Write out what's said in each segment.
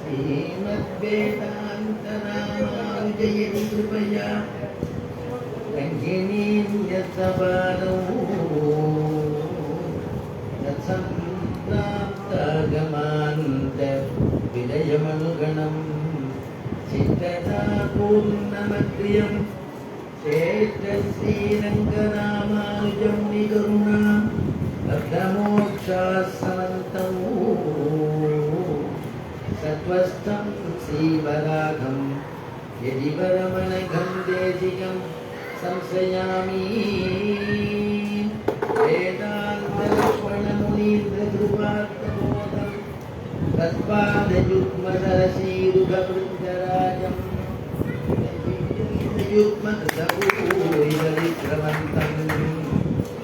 श्रीमद्वेदान्तरामानुजयति कृपया रञ्जनीयसबालो तत्सम्प्राप्तागमान्त विलयमनुगणम् चित्तदा पूर्णमग्र्यं श्रेष्ठश्रीरङ्गरामानुजं निगरुणा बद्धमोक्षासमन्तं सत्त्वस्थं श्रीवराघं यदि वरमनघं देशिकं संश्रयामि वेदान्तलक्ष्मणमुनीन्द्रध्रुवार्थबोधं तत्पादयुग्मदरसीरुगवृन्दराजं युग्मकृतभूरिवरिक्रमन्तं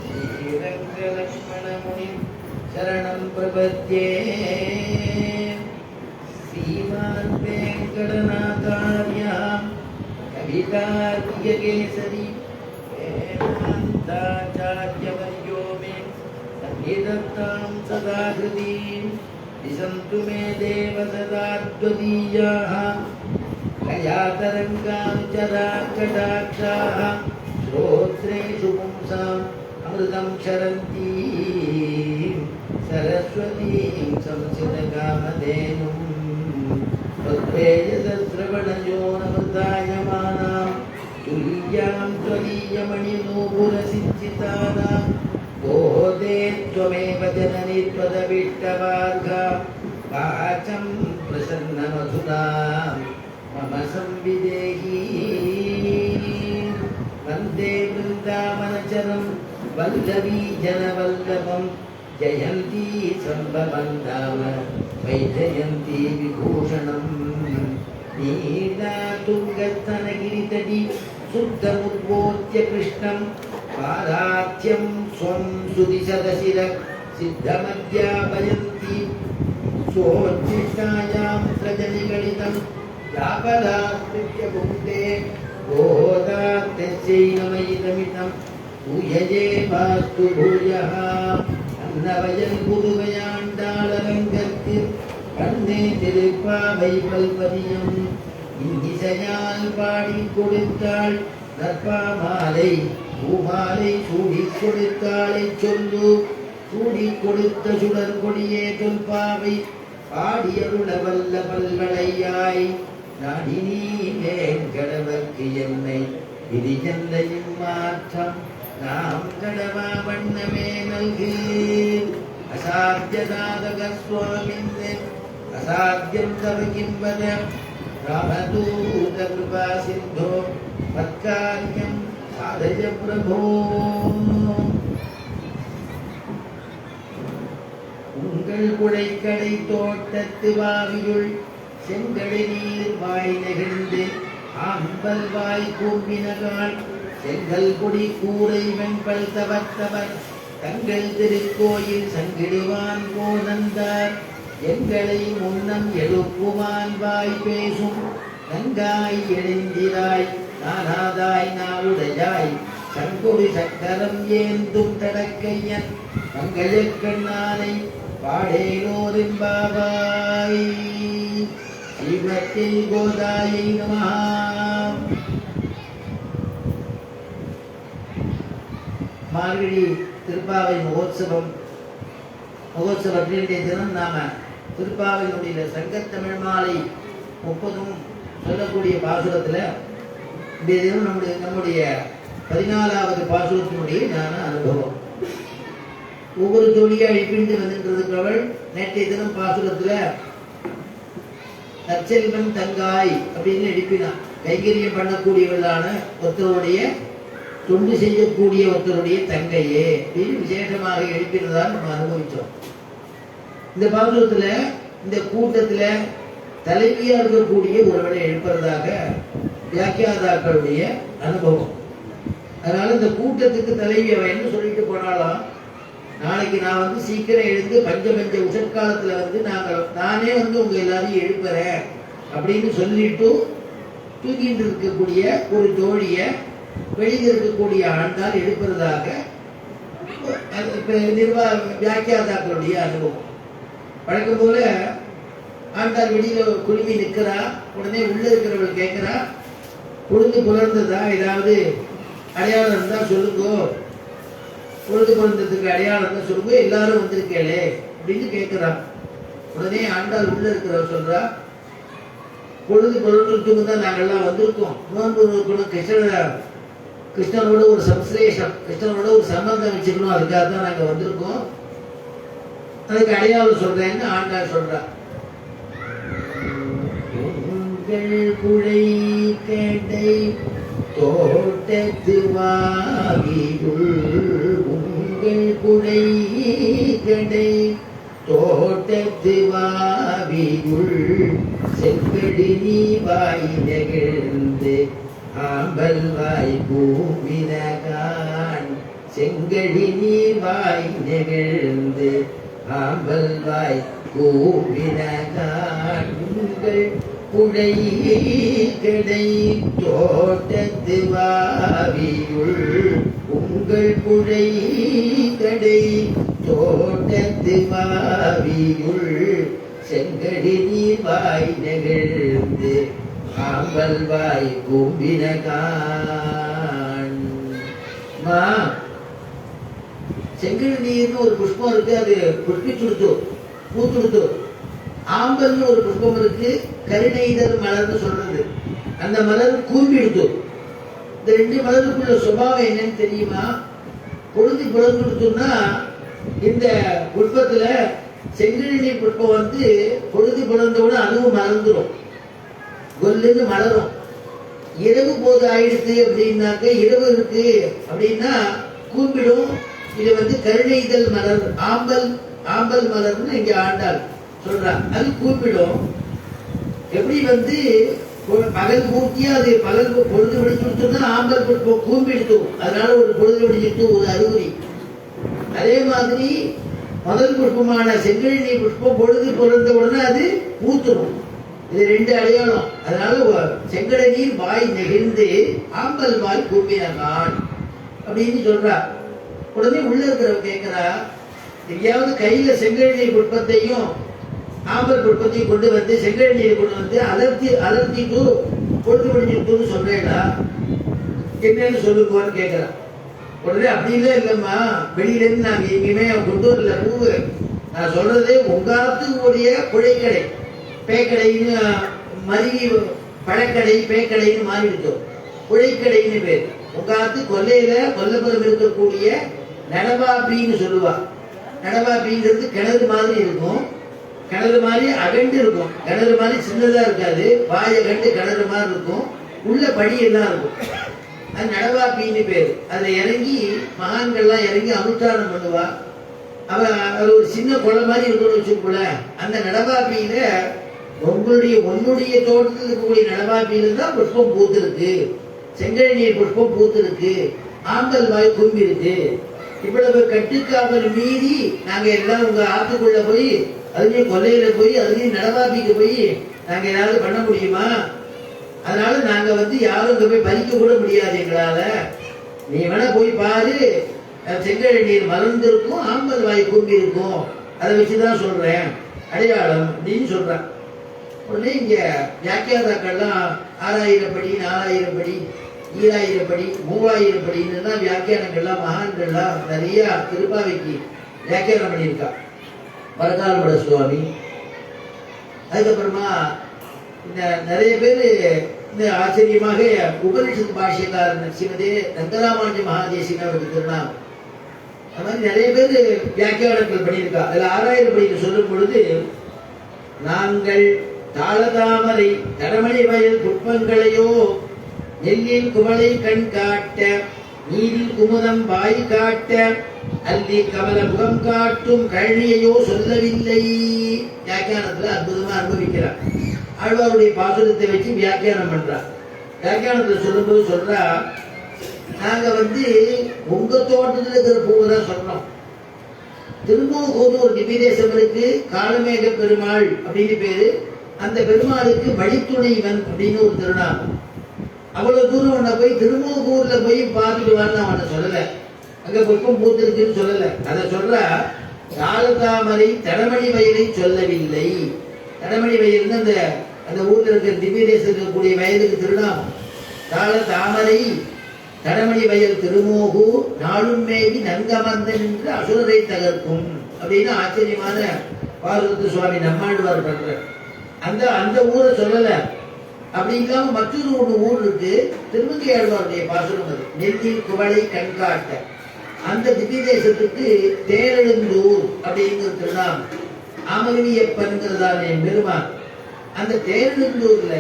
श्रीरङ्गलक्ष्मणमुनिं शरणं प्रपद्ये श्रीमान् वेङ्कटनाथार्यः कवितार्किककेसरी वेदान्ताचार्यवर्यो मे सन्निधत्तां सदा हृदीं दिशन्तु मे देव सदाद्वदीयाः कयातरङ्गां चराकटाक्षाः श्रोत्रेषु पुंसाम् अमृतं क्षरन्तीं सरस्वतीं संसितकामधेनुं तद्वेदश्रवणयोनमृतायमानां तुल्यां त्वदीयमणिनूपुरसिञ्चितानां गोदे त्वमेव जननि त्वदभीष्टवार्गा वाचं प्रसन्नमधुरां मम संविदेहि वन्दे वृन्दावनचरं वल्लवी जनवल्लभं जयन्ती सम्भवं नाम वैजयन्ती विभूषणं नीलातुङ्गस्तनगिरितटी शुद्धमुद्बोध्य कृष्णं पादाख्यं स्वं सुदिशदशिरः सिद्धमध्यापयन्ती स्वोच्छिष्टायां सजनिगणितं यापदास्कृत्य भुङ्क्ते गोदात्तस्यै नमयितमितं பூயஜே பாஸ்து பூயः அன்னவயல் புதுவையாண்டாளரங்கத்தில் கண்ணே திருப்பாவை பல்பதியம் இங்கிசையால் பாடி கொடுத்தாள் நற்பாமாலை பூமாலை சூடிக் கொடுத்தாளை சொல்லு சூடிக் கொடுத்த சுடர் கொடியே தொல்பாவை பாடியருள வல்ல பல்வளையாய் நாடினீ வேங்கடவர்க்கு என்னை விதிஜந்தையும் மாற்றம் நாம் கடவா வண்ணமே நல்கு அசாத்தியதாதக சுவாமிந்தே அசாத்தியம் தவ கிம்பத ராமதூத கிருபா சிந்தோ மத்காரியம் சாதய பிரபோ உங்கள் குழைக்கடை தோட்டத்து வாவியுள் செங்கடை நீர் வாய் நெகிழ்ந்து ஆம்பல் வாய் கூம்பினகால் செங்கல் கொடி கூரை வெண்பல் தவத்தவர் தங்கள் திருக்கோயில் சங்கிடுவான் போனந்தார் எங்களை முன்னம் எழுப்புவான் வாய் பேசும் நங்காய் எழுந்திராய் நானாதாய் நாவுடையாய் சங்கொடி சக்கரம் ஏந்தும் தடக்கையன் மங்களக் கண்ணானை பாடேலோரிம்பாவாய் ஸ்ரீமதி கோதாயை நமஹ. மார்கழி திருப்பாவை மகோத்சவத்தினுடைய தினம் நாம திருப்பாவையினுடைய சங்கத்தமிழ் மாலை 30 சொல்லக்கூடிய பாசுரத்துல இந்த தினம் நம்முடைய 14வது பாசுரத்தினுடைய ஞான அனுபவம். ஒவ்வொரு ஜோடியா எழுப்பிண்டு வந்துன்றதுக்கவள் நேற்றைய தினம் பாசுரத்துல தற்செல்வன் தங்காய் அப்படின்னு எழுப்பினான். கைங்கரியம் பண்ணக்கூடியவர்களான ஒருத்தருடைய தொண்டு செய்யக்கூடிய ஒருத்தருடைய தங்கையே அப்படின்னு விசேஷமாக எழுப்பினதான் நம்ம அனுபவிச்சோம். இந்த பாசுரத்துல இந்த கூட்டத்துல தலைவியா இருக்கக்கூடிய ஒருவரை எழுப்புறதாக வியாக்கியாதாக்களுடைய அனுபவம். அதனால இந்த கூட்டத்துக்கு தலைவி அவன் என்ன சொல்லிட்டு போனாலும், நாளைக்கு நான் சீக்கிரம் எழுந்து பஞ்ச உஷற்காலத்துல நானே உங்க எல்லாரையும் எழுப்புறேன் அப்படின்னு சொல்லிட்டு தூங்கிட்டு இருக்கக்கூடிய ஒரு ஜோடிய வெளியில் இருக்கக்கூடிய ஆண்டால் எழுப்புறதாக வியாக்கியாதாக்களுடைய அனுபவம். வழக்கம் போல ஆண்டாள் வெளியில குழுமி நிற்கிறா. உடனே உள்ள இருக்கிறவள் கேட்கிறா, பொழுது புலர்ந்ததா, ஏதாவது அடையாளம் இருந்தா சொல்லுங்க, பொழுது புலர்ந்ததுக்கு அடையாளம் தான் சொல்லுங்க, எல்லாரும் வந்திருக்கேளே அப்படின்னு கேட்கிறான். உடனே ஆண்டாள் உள்ள இருக்கிறவள் சொல்றா, பொழுது புலர்ந்துட்டு தான் நாங்கள்லாம் வந்திருக்கோம். நோன்பு இருக்கணும், கிருஷ்ணனோட ஒரு சம்ஸ்லேஷம், கிருஷ்ணனோட ஒரு சம்பந்தம் வச்சுக்கணும், அதுக்காக தான் நாங்க வந்திருக்கோம். அதுக்கு அடையாளம் சொல்றேன்னு ஆண்டாள் சொல்றா. உங்கள் குழை கேடை தோட்டத்து வாகியுள், உங்கள் குழை கேடை தோட்டத்து வாவியுள், செங்கடி நீ வாய் நெகிழ்ந்து ஆம்பல் வாய் பூமினகான், செங்கடி நீ வாய் நெகிழ்ந்து ஆம்பல் வாய் பூமினகான், உங்கள் குடை கிடை தோட்டத்து வாவியுள், உங்கள் குடை கடை தோட்டத்து வாவியுள், செங்கடி நீர் வாய் நெகிழ்ந்து ஆம்பல் வாய் கூம்பினகான். செங்கடி நீர்னு ஒரு புஷ்பம் இருக்கு, அது புஷ்பிச்சுடுத்து, பூத்துடுத்து. ஆம்பல்னு ஒரு புஷ்பம் இருக்கு, கருணைதர் மலர்னு சொல்றது, அந்த மலர் கூம்பிடுத்து. இந்த ரெண்டு மலருக்குள்ள சுபாவம் என்னன்னு தெரியுமா? பொழுது புலந்துடுத்துன்னா இந்த புஷ்பத்துல செங்கடி நீர் புஷ்பம் வந்து பொழுது புலந்தோட அதுவும் மலர்ந்துடும், கொல்லுன்னு மலரும். இரவு போது ஆயிடுச்சு அப்படின்னாக்க, இரவு இருக்கு அப்படின்னா கூம்பிடும். இது வந்து கருணைதல் மலர், ஆம்பல் மலர்னு இங்க ஆண்டாள் சொல்றான். அது கூப்பிடும். எப்படி வந்து பகல் பூர்த்தியா அது பகல் பொழுது விடிச்சுடுத்துன்னா ஆம்பல் கூம்பிடுத்தும், அதனால ஒரு பொழுது விடிச்சுட்டு ஒரு அறிகுறி. அதே மாதிரி முதல் புஷ்பமான செங்கடி நீர் புஷ்பம் பொழுது பிறந்த உடனே அது பூத்துடும். இது ரெண்டு அடையாளம். அதனால செங்கடி நீர் வாய் நெகிழ்ந்து ஆம்பல் வாய் கூம்பினான் அப்படின்னு சொல்றா. உடனே உள்ள இருக்கிறவ கேட்கிறா, எங்கேயாவது கையில செங்கடி நீர் புஷ்பத்தையும் ஆம்பல் புஷ்பத்தையும் கொண்டு வந்து செங்கடி நீரை கொண்டு வந்து அலர்த்திட்டு பொழுது முடிஞ்சுட்டுன்னு சொல்றேடா, என்னன்னு சொல்லுங்கன்னு கேட்கிறான். உடனே அப்படிலாம் இல்லைம்மா, வெளியில இருந்து நாங்க எங்கேயுமே கொண்டு வரல பூவு, நான் சொல்றதே உங்காத்துக்கு கூடிய குழைக்கடை, பேக்கடைன்னு மருவி பழக்கடை பேக்கடைன்னு மாறிடுச்சோம், குழைக்கடைன்னு பேர். உங்காத்து கொல்லையில கொல்லப்புறம் இருக்கக்கூடிய நடவாப்பின்னு சொல்லுவா. நடவாப்பிங்கிறது கிணறு மாதிரி இருக்கும், கிணறு மாதிரி அகண்டு இருக்கும், கிணறு மாதிரி சின்னதா இருக்காது, வாயை கண்டு கிணறு மாதிரி இருக்கும், உள்ள படி எல்லாம் இருக்கும். அது நடவாப்பின்னு பேரு. அதுல இறங்கி மகான்கள்லாம் இறங்கி அனுஷ்டானம் பண்ணுவா. அது ஒரு சின்ன குளை மாதிரி இருக்குன்னு வச்சுக்கோல, அந்த நடவாப்பியில உன்னுடைய தோட்டத்தில் இருக்கக்கூடிய நடவாப்பியில தான் புஷ்பம் பூத்து இருக்கு, செங்கடி நீர் புஷ்பம் பூத்து இருக்கு, ஆம்பல் வாய் கும்பி இருக்கு. இவ்வளவு கட்டுக்காவல் மீறி நாங்க எல்லாம் உங்க ஆத்துக்குள்ள போய் அதுலயும் கொல்லையில போய் அதுலயும் நடவாப்பிக்கு போய் நாங்க ஏதாவது பண்ண முடியுமா? அதனால நாங்க வந்து யாரும் இங்க போய் பறிக்க கூட முடியாது எங்களால. நீ வேணா போய் பாரு, செங்கடி நீர் மலர்ந்திருக்கும், ஆம்பல் வாய் கூம்பி இருக்கும், அதை வச்சுதான் சொல்றேன் அடையாளம் அப்படின்னு சொல்றான். உடனே இங்க வியாக்கியாதாக்கள்லாம் 6000 படி 4000 படி 2000 படி 3000 படின்னு வியாக்கியானங்கள்லாம் மகான்கள்லாம் நிறைய திருப்பாவைக்கு வியாக்கியானம் பண்ணியிருக்கா. வரகாலமட சுவாமி, அதுக்கப்புறமா இந்த நிறைய பேர் இந்த ஆச்சரியமாக உபனிஷத்து பாஷ்யக்காரன் சிவதே ரங்கராமானுஜ மகாதேசின்னு அவருக்கு திருநாமம். அது மாதிரி நிறைய பேர் வியாக்கியானங்கள் பண்ணியிருக்கா. அதுல 6000 படின்னு சொல்லும் பொழுது, நாங்கள் தாளதாமரை தடமணி வயல் புட்பங்களையோ நெல்லில் குமலை கண் காட்ட நீரில் குமுதம் வாய் காட்ட அல்லி கமல முகம் காட்டும் கழனியையோ சொல்லவில்லை. வியாக்கியானத்துல அற்புதமா அனுபவிக்கிறார். ஆழ்வாருடைய பாசுரத்தை வச்சு வியாக்கியானம் பண்றார். வியாக்கியானத்துல சொல்லும்போது சொல்றா, நாங்க வந்து உங்க தோட்டத்தில் இருக்கிற பூவை தான் சொல்றோம். திருமூகூர்னு ஒரு திவ்யதேசம் இருக்கு, காலமேக பெருமாள் அப்படின்னு பேரு. அந்த பெருமாளுக்கு வழித்துணைவன் அப்படின்னு ஒரு திருநாமம். அவ்வளவு தூரம் உன்னை போய் திருமூகூர்ல போய் பார்த்துட்டு வான்னு அவனை சொல்லல, அங்க புஷ்பம் பூத்திருக்குன்னு சொல்லல. அதை சொல்ற தாளதாமரை தடமணி வயலை சொல்லவில்லை. தடமணி வயல்னு அந்த அந்த ஊர்ல இருக்கிற திவ்ய தேசம் இருக்கக்கூடிய வயலுக்கு திருநாமம். தாள தாமரை தடமணி வயல் திருமோகு நாளும் மேவி நன்கமர்ந்த நின்று அசுரரை தகர்க்கும் அப்படின்னு ஆச்சரியமான பாரத சுவாமி நம்மாழ்வார் பண்ற அந்த அந்த ஊரை சொல்லல. அப்படி இல்லாம மற்றொரு ஒரு ஊர் இருக்கு, திருமங்கையாழ்வாருடைய பாசுரம் அது. நெல்லில் குவளை கண்காட்ட அந்த திவ்ய தேசத்துக்கு தேரெழுந்தூர் அப்படிங்கிற திருநாமம். ஆமகினியப்பன்கிறதான பெருமான். அந்த தேரெழுந்தூர்ல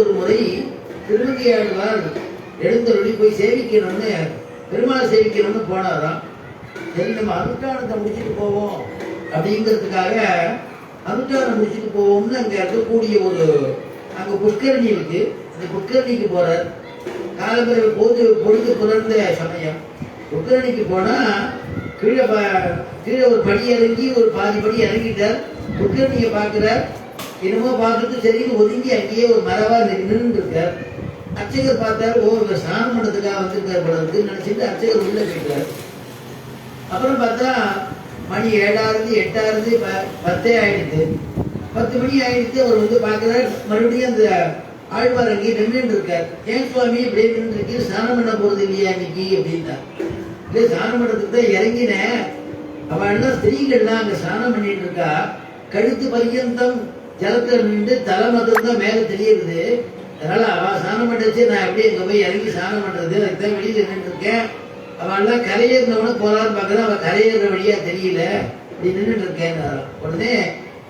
ஒரு முறை திருமங்கையாழ்வார் எழுந்தருளி போய் சேவிக்கணும்னு, பெருமாளை சேவிக்கணும்னு போனாராம். சரி, நம்ம அனுஷ்டானத்தை முடிச்சுட்டு போவோம் அப்படிங்கிறதுக்காக அனுஷ்டானம் முடிச்சுட்டு போவோம்னு அங்க இருக்கக்கூடிய அங்க புஷ்கரணி இருக்கு, அந்த புஷ்கரணிக்கு போறார். காலம்பரை பொழுது புலர்ந்த சமயம் புஷ்கரணிக்கு போனா கீழே ஒரு படி இறங்கி ஒரு பாதி படி இறங்கிட்டார். புஷ்கரணியை பார்க்கிறார். என்னமோ பார்த்துட்டு சரின்னு ஒதுங்கி அங்கேயே ஒரு மரவா நின்று இருக்கார். அர்ச்சகர் பார்த்தாரு, ஓ இவர் ஸ்நானம் பண்ணதுக்காக வந்திருக்கார் போல இருக்குன்னு நினைச்சிட்டு அர்ச்சகர் உள்ள போயிட்டார். அப்புறம் பார்த்தா மணி 7 8 10 ஆயிடுது. 10 மணி ஆயிடுச்சு. அவர் வந்து பார்க்கிறார், மறுபடியும் அந்த ஆழ்வார் அங்கேயே நின்று இருக்கார். ஏன் சுவாமி இப்படியே நின்று இருக்கு, ஸ்நானம் பண்ண போறது இல்லையா இன்னைக்கு அப்படின்னா. இல்லை, ஸ்நானம் பண்ணுறதுக்கு தான் இறங்கினேன். அவள் எல்லாம் ஸ்திரீகள்லாம் அங்க ஸ்நானம் பண்ணிட்டு இருக்கா. கழுத்து பரியந்தம் ஜலத்துல நின்று தலை மட்டும் தான் மேல தெரியுது. அதனால அவ ஸ்நானம் பண்ணிச்சு, நான் எப்படி எங்க போய் இறங்கி ஸ்நானம் பண்றது, அதுதான் வெளியில நின்று இருக்கேன். அவள் எல்லாம் கரையேறினவன போறான்னு பாக்குறேன், அவ கரையேற வழியா தெரியல, இப்படி நின்றுட்டு இருக்கேன். உடனே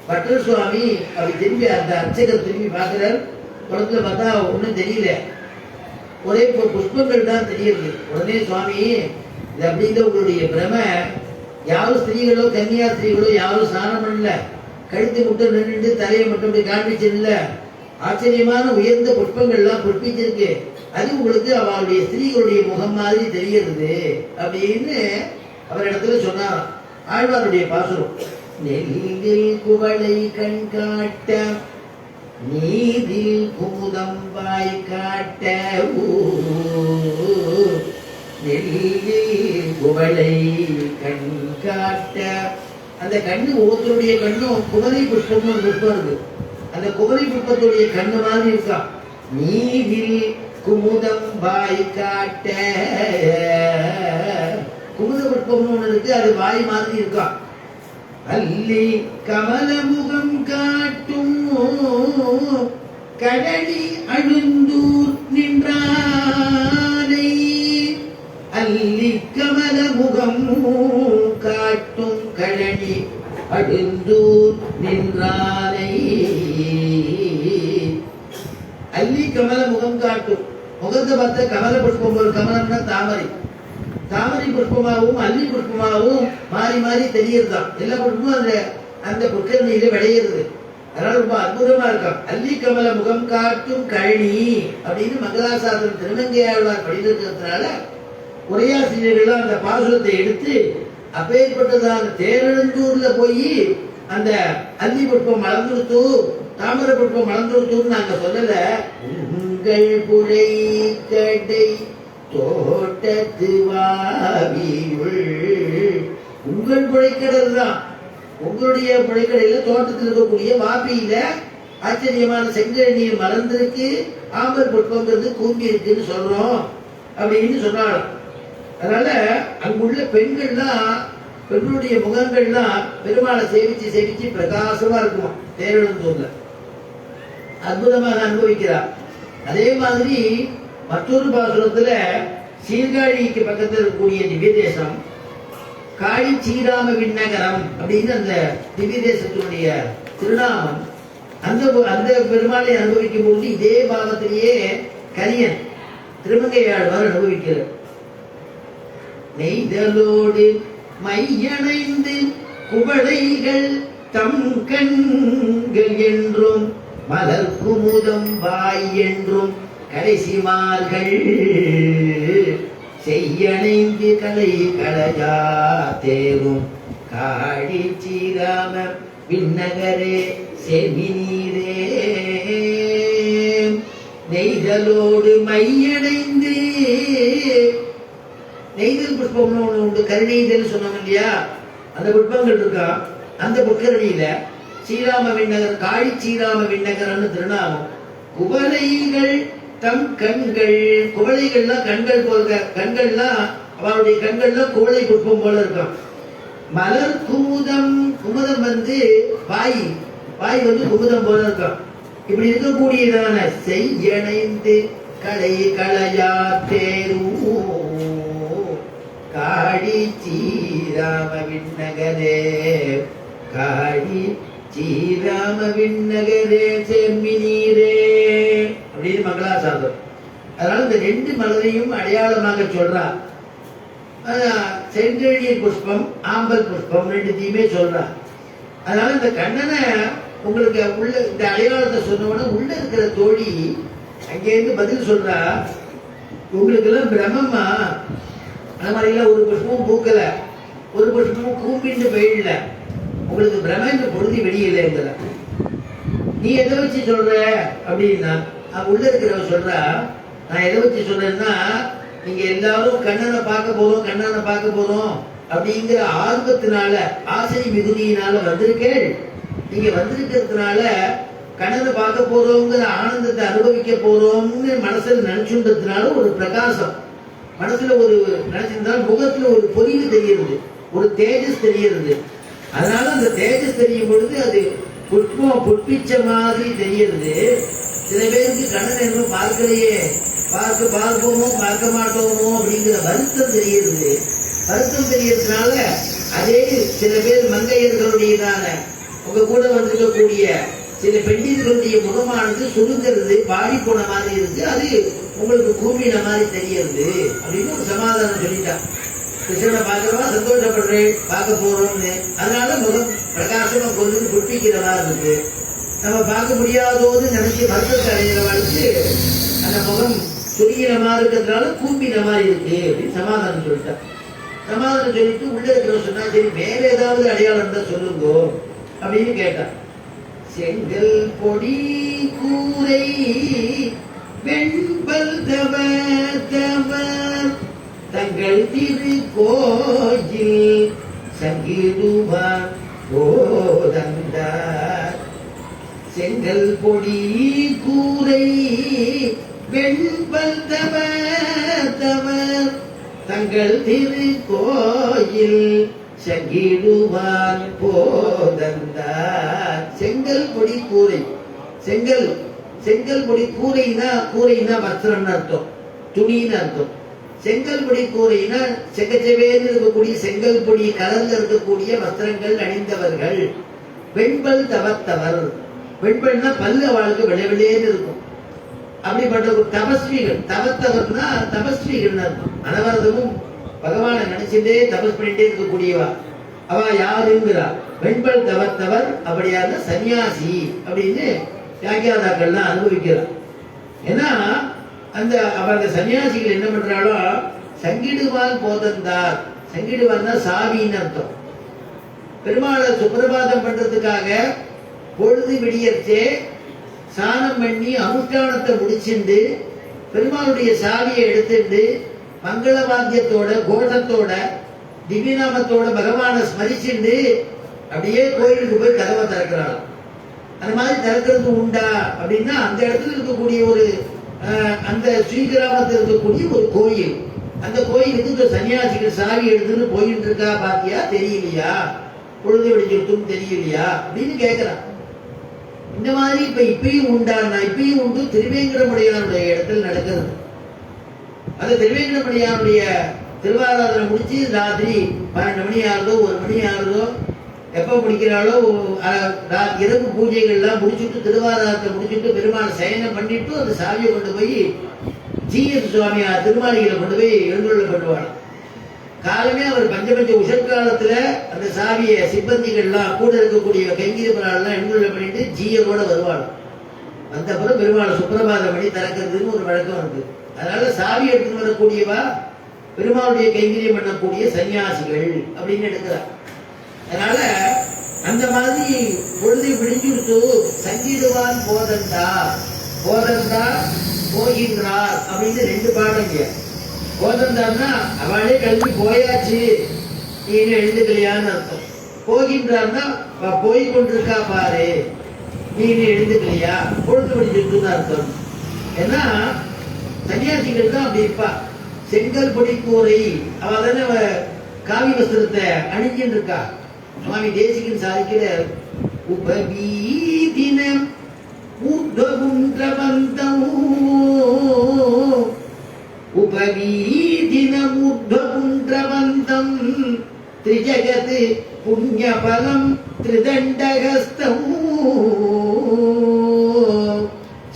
பட்டர் சுவாமி அப்படி திரும்பி அந்த அர்ச்சகர் திரும்பி பார்க்கிறார். குளத்துல பார்த்தா ஒன்றும் தெரியல, ஒரே புஷ்பங்கள் தான் தெரியுது. உடனே சுவாமி, இது அப்படிங்கிற உங்களுடைய பிரம, யாரும் ஸ்திரீகளோ கன்னியா ஸ்திரீகளோ யாரும் ஸ்நானம் பண்ணல, கழுத்து மட்டும் நின்று தலையை மட்டும் அப்படி காண்பிச்சிடல, ஆச்சரியமான உயர்ந்த புஷ்பங்கள்லாம் புஷ்பிச்சிருக்கு, அது உங்களுக்கு அவளுடைய ஸ்திரீகளுடைய முகம் மாதிரி தெரிகிறது அப்படின்னு அவரிடத்துல சொன்னார். ஆழ்வாருடைய பாசுரம். நெல்லில் குவளை கண் காட்ட நீதில் குமுதம் வாய் காட்ட, நெல்லில் குவளை கண் காட்ட. அந்த கண்ணு ஒவ்வொருத்தருடைய கண்ணும் குமரி புஷ்பம்னு ஒரு புஷ்பம் இருக்கு. அந்த குமரி புஷ்பத்துடைய கண்ணு மாதிரி இருக்கா. நீதில் குமுதம் வாய் காட்ட, குமுத புஷ்பம்னு ஒண்ணு இருக்கு, அது வாய் மாதிரி இருக்கா. அல்லி கமல முகம் காட்டும் கடலி அழுந்தூர் நின்றானை, அல்லி கமல முகம் காட்டும் கடலி அழுந்தூர் நின்றானை. அல்லி கமல முகம் காட்டும், முகத்தை பார்த்த கமல புஷ்பம். ஒரு கமலம்னா தாமரை, தாமரை புஷ்பமாகவும் அல்லி புஷ்பமாகவும் மாறி மாறி தெரியறதுதான். எல்லா புஷ்பமும் அந்த அந்த புஷ்கரணியில விளையிறது. அதனால ரொம்ப அற்புதமா இருக்கும். அல்லி கமல முகம் காட்டும் கழனி அப்படின்னு மங்களாசாசனம் திருமங்கையாழ்வார் படித்திருக்கிறதுனால உரையாசிரியர்கள் அந்த பாசுரத்தை எடுத்து அப்பேற்பட்டதான தேரெழுந்தூர்ல போய் அந்த அல்லி புஷ்பம் மலர்ந்துருத்து, தாமரை புஷ்பம் மலர்ந்துருத்துன்னு நாங்க சொல்லல. உங்கள் புழை கடை தோட்டத்து வாவியுள், உங்கள் புழைக்கடல் தான், உங்களுடைய புழைக்கடையில தோட்டத்தில் இருக்கக்கூடிய வாபியில ஆச்சரியமான செங்கல் நீர் மலர்ந்திருக்கு, ஆம்பல் புஷ்பங்கிறது கூம்பி இருக்குன்னு சொல்றோம் அப்படின்னு சொன்னாங்க. அதனால அங்குள்ள பெண்கள்லாம், பெண்களுடைய முகங்கள்லாம் பெருமாளை சேவிச்சு சேவிச்சு பிரகாசமா இருக்குமா தேரெழுந்தூர்ல. அற்புதமாக அனுபவிக்கிறார். அதே மாதிரி மற்றொரு பாசுரத்துல சீர்காழிக்கு பக்கத்தில் இருக்கக்கூடிய திவ்ய தேசம் காளி சீராம விண்ணகரம் அப்படின்னு அந்த திவ்ய தேசத்தினுடைய திருநாமம். அந்த அந்த பெருமாளை அனுபவிக்கும் பொழுது இதே பாவத்திலேயே கரியன் திருமங்கையாழ்வார் அனுபவிக்கிறார். நெய்தலோடு மையணைந்து குவளைகள் தம் கண்கள் என்றும் மலர் குமுதம் வாய் என்றும் கடைசிமார்கள் செய்யணைந்து கலை கலையா தேரும் காடி சீராம விண்ணகரே செவிநீரே. நெய்தலோடு மையடைந்து, நெய்தல் புஷ்பம்னு ஒண்ணு உண்டு, கருணெய்தல் சொன்னோம் இல்லையா, அந்த புஷ்பங்கள் இருக்கா. அந்த புஷ்கரணியில ஸ்ரீராம விண்ணகர் காழி ஸ்ரீராம விண்ணகர்னு திருநாமம். குவளைகள் தம் கண்கள், குவளைகள்லாம் கண்கள் போல, கண்கள்லாம் அவருடைய கண்கள்லாம் குவளை புஷ்பம் போல இருக்கும். மலர் குமுதம், குமுதம் வந்து வாய், வாய் வந்து குமுதம் போல இருக்கும். இப்படி இருக்கக்கூடியதான செய்யணைந்து கடை களையா தேரு காடி ஸ்ரீராம விண்ணகரே, காடி ஸ்ரீராம விண்ணகரே செம்மி நீரே அப்படின்னு மங்களாசாசனம். அதனால இந்த ரெண்டு மலரையும் அடையாளமாக சொல்றா. செங்கழநீர் புஷ்பம், ஆம்பல் புஷ்பம் ரெண்டுத்தையுமே சொல்றா. அதனால இந்த கண்ணனை உங்களுக்கு உள்ள இந்த அடையாளத்தை சொன்னோன்னா உள்ள இருக்கிற தோழி அங்கேருந்து பதில் சொல்றா, உங்களுக்கு எல்லாம் பிரம்மமா, அந்த மாதிரிலாம் ஒரு புஷ்பமும் பூக்கல, ஒரு புஷ்பமும் கூம்பிட்டு போயிடல, உங்களுக்கு பிரம்ம பொருதி வெளியில்லைங்கிற. நீ எதை வச்சு சொல்ற அப்படின்னா உள்ள இருக்கிறவ சொல்றா, நான் எதை வச்சு சொல்றேன்னா, நீங்க எல்லாரும் கண்ணனை பார்க்க போறோம், கண்ணனை பார்க்க போறோம் அப்படிங்கிற ஆர்வத்தினால, ஆசை மிகுதியினால வந்திருக்கேள். நீங்க வந்திருக்கிறதுனால கண்ணனை பார்க்க போறோங்கிற ஆனந்தத்தை அனுபவிக்க போறோம்னு மனசுல நினைச்சுன்றதுனால ஒரு பிரகாசம் மனசுல ஒரு நினைச்சிருந்தால் முகத்துல ஒரு பொலிவு தெரியுது, ஒரு தேஜஸ் தெரியுது. அதனால அந்த தேஜஸ் தெரியும் பொழுது அது புஷ்பம் புஷ்பிச்ச மாதிரி தெரியுது. சில பேருக்கு கண்ணன் இன்னும் பார்க்கலையே, பார்ப்போமோ பார்க்க மாட்டோமோ அப்படிங்கிற வருத்தம் தெரியுது. வருத்தம் தெரியறதுனால அதே சில பேர் மங்கையர்களுடையதான உங்க கூட வந்திருக்கக்கூடிய சில பெண்களுடைய முகமானது சுருங்கிறது, பாடி போன மாதிரி இருக்கு, அது உங்களுக்கு கூமின மாதிரி தெரியறது அப்படின்னு ஒரு சமாதானம் சொல்லிட்டான். கிருஷ்ணனை பார்க்கறவா சந்தோஷப்படுறேன், பார்க்க போறோம்னு, அதனால முகம் பிரகாசமா கொண்டு குட்டிக்கிற மாதிரி இருக்கு. நம்ம பார்க்க முடியாதோடு நினைச்சு வருத்தத்தை அடைகிறவாளுக்கு அந்த முகம் சுருங்கின மாதிரி இருக்கிறதுனால கூம்பின மாதிரி இருக்கு அப்படின்னு சமாதானம் சொல்லிட்டான். சமாதானம் சொல்லிட்டு உள்ள இருக்கிற சொன்னா, சரி வேற ஏதாவது அடையாளம் தான் சொல்லுங்க அப்படின்னு கேட்டான். செங்கல் பொடி கூரை வெண்பல் தவர் தங்கள் திரு கோயில் சங்கிடுவார் போதந்தார். செங்கல் பொடி கூரை வெண்பல் தவர் தங்கள் திரு கோயில் சங்கிடுவான் போதந்தார். செங்கல் பொடி கூரை, செங்கல் செங்கல் பொடி கூரைனா வஸ்திரம்னு அர்த்தம், துணின்னு அர்த்தம். செங்கல் பொடி கூரைனா செக்கச்செவேன்னு இருக்கக்கூடிய செங்கல் பொடி கலந்து இருக்கக்கூடிய வஸ்திரங்கள் அணிந்தவர்கள். வெண்பல் தவத்தவர், வெண்பல்னா பல்லு அவளுக்கு வெள்ளவெள்ளேன்னு இருக்கும். அப்படிப்பட்ட ஒரு தபஸ்விகள், தவத்தவர்னா தபஸ்விகள் அர்த்தம். அனவரதமும் பகவானை நினைச்சுட்டே தபஸ் பண்ணிட்டே இருக்கக்கூடியவா அவ யாருங்கிறா. வெண்பல் தவத்தவர் அப்படியான சன்னியாசி அப்படின்னு வியாக்கியாதாக்கள்லாம் அனுபவிக்கிறார். ஏன்னா அந்த சன்னியாசிகள் என்ன பண்றாளோ, சங்கிடுவான் போதந்தார், சங்கிடுவான்னா சாவின்னு அர்த்தம். பெருமாளை சுப்பிரபாதம் பண்றதுக்காக பொழுது விடியச்சே ஸ்நானம் பண்ணி அனுஷ்டானத்தை முடிச்சுண்டு பெருமாளுடைய சாவியை எடுத்துட்டு மங்கள வாத்தியத்தோட கோஷத்தோட திவ்யநாமத்தோட பகவானை ஸ்மரிச்சுண்டு அப்படியே கோயிலுக்கு போய் கதவை திறக்கிறாள். அந்த மாதிரி திறக்கிறது உண்டா அப்படின்னா, அந்த இடத்துல இருக்கக்கூடிய ஒரு அந்த ஸ்ரீகிராமத்தில் இருக்கக்கூடிய ஒரு கோயில், அந்த கோயிலுக்கு இந்த சன்னியாசிகள் சாவி எடுத்துன்னு போயிட்டு இருக்கா, பாத்தியா தெரியலையா, பொழுது வெடிச்சிருக்கும் தெரியலையா அப்படின்னு கேட்கிறான். இந்த மாதிரி இப்பயும் உண்டானா, இப்பயும் உண்டு. திருவேங்கடமுடையானுடைய இடத்துல நடக்கிறது. அந்த திருவேங்கடமுடையானுடைய திருவாராதனை முடிச்சு ராத்திரி 12 மணி ஆகுதோ 1 மணி ஆகுதோ, எப்ப முடிக்கிறாளோ இரவு பூஜைகள்லாம் முடிச்சுட்டு திருவாராதத்தை முடிச்சுட்டு பெருமாளை சயனம் பண்ணிட்டு அந்த சாவியை கொண்டு போய் ஜிஎஸ் சுவாமியார் திருமாளிகளை கொண்டு போய் எழுந்துள்ள பண்ணுவாள். காலமே அவர் பஞ்சபஞ்ச உஷற்காலத்துல அந்த சாவியை சிப்பந்திகள்லாம் கூட இருக்கக்கூடிய கைங்கரிபுராலாம் எழுந்துள்ள பண்ணிட்டு ஜியோட வருவாள். அந்த அப்புறம் பெருமாளை சுப்பிரபாதம் பண்ணி திறக்கிறதுன்னு ஒரு வழக்கம் இருக்கு. அதனால சாவி எடுத்துட்டு வரக்கூடியவா பெருமாளுடைய கைங்கரியம் பண்ணக்கூடிய சன்னியாசிகள் அப்படின்னு எடுக்கிறார். அதனால அந்த மாதிரி பொழுதை விடிஞ்சுட்டு சங்கிடுவான் போதந்தா, போதந்தா போகின்றார் அப்படின்னு 2 பாடங்க. போதந்தார்னா அவளே கல்வி போயாச்சு, நீங்க எழுந்துக்கலையான்னு அர்த்தம். போகின்றார்னா போய் கொண்டிருக்கா பாரு, நீ எழுந்துக்கலையா, பொழுது படிச்சிருக்குன்னு அர்த்தம். ஏன்னா சன்னியாசிகள் தான் அப்படி இருப்பா. செங்கல் பொடி கூரை அவ தானே காவி வஸ்திரத்தை அணிஞ்சின்னு இருக்கா. சுவாமி தேசிகன் சாதிக்கிற உபவீதினம் ஊர்த்வபுன்றவந்தம் உபவீதினம் ஊர்த்வபுன்றவந்தம் திரிஜகத் புண்ணியபலம் திரிதண்டகஸ்தம்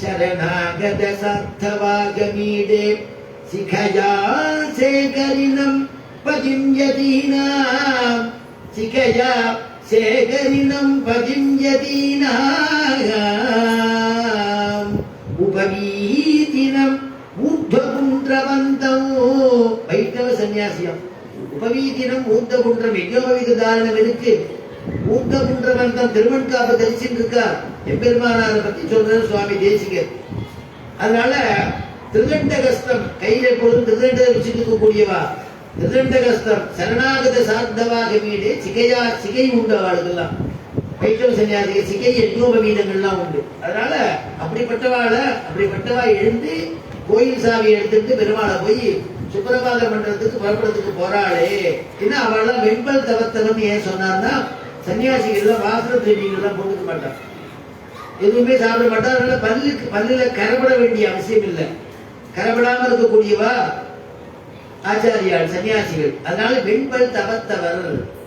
சரணாகத சார்த்தவாகமீடே சிகயா சேகரினம் பதிஞ்சதீனாம் சிகயா சேகரினம் பதிஞ்சதீனாம் உபவீதினம் ஊர்த்வபுன்றவந்தம். வைஷ்ணவ சன்னியாசியம். உபவீதினம் ஊர்த்வபுன்றம் யஜ்ஞோபவீத தாரணம் இருக்கு. ஊர்த்வபுன்றவந்தம் திருவன்காப்பு தரிசின்னு இருக்கார். எம்பெருமானாரை பத்தி சொல்றாரு சுவாமி தேசிகர். அதனால திருதண்டகஸ்தம் கையில எப்பொழுதும் திருதண்ட வச்சுக்க கூடியவா. திருதண்டகஸ்தம் சரணாகத சார்த்தவாக மீடு சிகையா சிகை உண்டு அவளுக்கெல்லாம். வைஷ்ணவ சன்னியாசிக சிகை யஜ்ஞோபவீதங்கள்லாம் உண்டு. அதனால அப்படிப்பட்டவா எழுந்து கோயில் சாவி எடுத்துட்டு பெருமாளை போய் சுப்பிரபாத மண்டலத்துக்கு புறப்படத்துக்கு போறாளே. ஏன்னா அவள்லாம் வெண்பல் தவத்தவன் ஏன் சொன்னார்னா, சன்னியாசிகள் வாசன திரவியங்கள்லாம் போட்டுக்க மாட்டான், எதுவுமே சாப்பிட மாட்டான். அதனால பல்லுல கரப்பட வேண்டிய அவசியம் இல்லை. கரப்படாம இருக்கக்கூடியவா ஆச்சாரியால் சன்னியாசிகள். அதனால வெண்பல் தவத்தவர்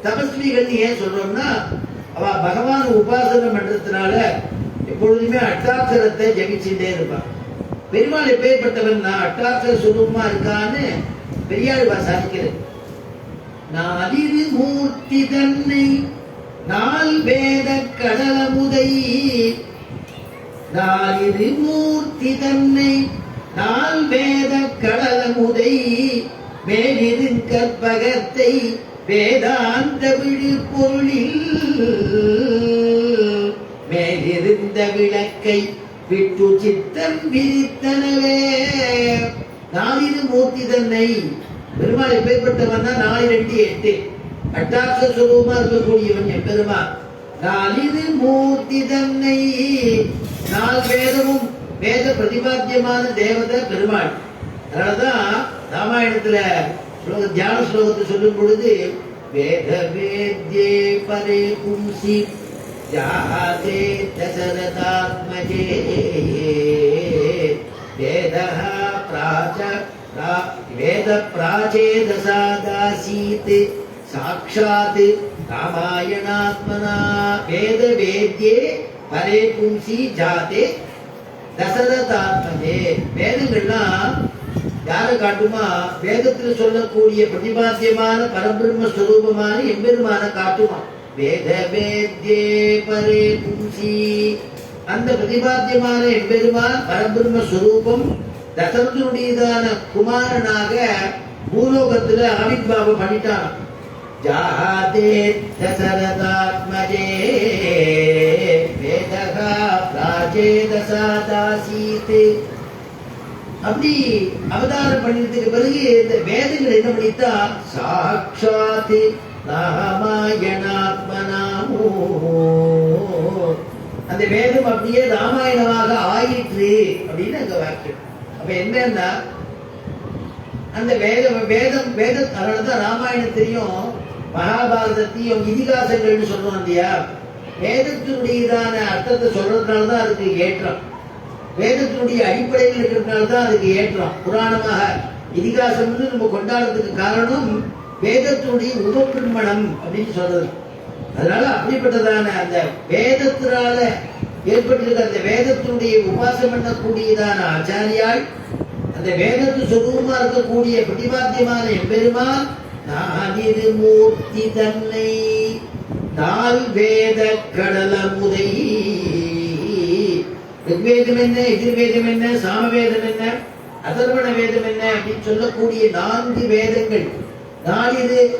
தபஸ்விகள் ஏன் சொல்றோம்னா, அவ பகவான் உபாசனம் பண்றதுனால எப்பொழுதுமே அட்டாட்சரத்தை ஜபிச்சுட்டே இருப்பான். பெருமாள் எப்பேற்பட்டவன் அட்டாட்சர சுரூபமா இருக்கான்னு பெரியாழ்வா சாதிக்கிறது. நாலிரு மூர்த்தி தன்னை நால் வேத கடலமுதை நாலிரு மூர்த்தி தன்னை நால் வேத கடலமுதை மேலிருங் கற்பகத்தை வேதாந்த விழுப்பொருளில் மேலிருந்த விளக்கை விட்டு சித்தம் விரித்தனவே. நாலிரு மூர்த்தி தன்னை பெருமாள் எப்பேற்பட்டவன் 4-2-8 அட்டாட்சர சுரூபமா இருக்கக்கூடியவன் எம்பெருமான். நாலிரு மூர்த்தி தன்னை 4 வேதமும் வேத பிரதிபாத்தியமான தேவதை பெருமாள். அதனாலதான் ராமாயணத்துல தியான ஸ்லோகத்தை சொல்லும் பொழுது வேத வேத்யே பரே பும்சி ஜாதே தசரதாத்மஜே வேதஹ வேத பிராச்சேதசாதாசீத் சாக்ஷாத் ராமாயணாத்மனா வேத வேத்யே பரே பும்சி ஜாதே தசரதாத்மஜே. வேதங்கள்லாம் யாரை காட்டுமா? வேதத்தில் சொல்லக்கூடிய பிரதிபாத்தியமான பரபிரம்ம ஸ்வரூபமான எம்பெருமான காட்டுமா. வேத வேத்யே பரே பும்சி அந்த பிரதிபாத்தியமான எம்பெருமான் பரபிரம்ம ஸ்வரூபம் தசரதனுடையதான குமாரனாக பூலோகத்துல ஆவிர்பாவம் பண்ணிட்டான். ஜாதே தசரதாத்மஜே வேதஹா பிராச்சேதசாதாசீத். அப்படி அவதாரம் பண்ணினதுக்கு பிறகு இந்த வேதங்கள் என்ன பண்ணிட்டா சாக்ஷாத் ராமாயணாத்மனாமோ. அந்த வேதம் அப்படியே ராமாயணமாக ஆயிற்று அப்படின்னு அங்க வாக்கியம். அப்ப என்னன்னா அந்த அதனாலதான் ராமாயணத்தையும் மகாபாரதத்தையும் இதிகாசங்கள்னு சொல்றோம் இல்லையா. வேதத்தினுடையதான அர்த்தத்தை சொல்றதுனாலதான் அதுக்கு ஏற்றம். வேதத்தினுடைய அடிப்படையில் இருக்கிறதுனாலதான் அதுக்கு ஏற்றம். புராணமாக இதிகாசம்னு நம்ம கொண்டாடுறதுக்கு காரணம் வேதத்தினுடைய உபபிரமணம் அப்படின்னு சொல்றது. அதனால அப்படிப்பட்டதான அந்த வேதத்தினால ஏற்பட்டிருக்க அந்த வேதத்தினுடைய உபாசம் பண்ணக்கூடியதான ஆச்சாரியால் அந்த வேதத்து சொரூபமா இருக்கக்கூடிய பிரதிபாத்தியமான எம்பெருமான் நாலிரு மூர்த்தி தன்னை 4 வேத கடலமுதை. ரிக்வேதம் என்ன, எதிர்வேதம் என்ன, சாமவேதம் என்ன, அதர்வண வேதம் என்ன அப்படின்னு சொல்லக்கூடிய 4 வேதங்கள்.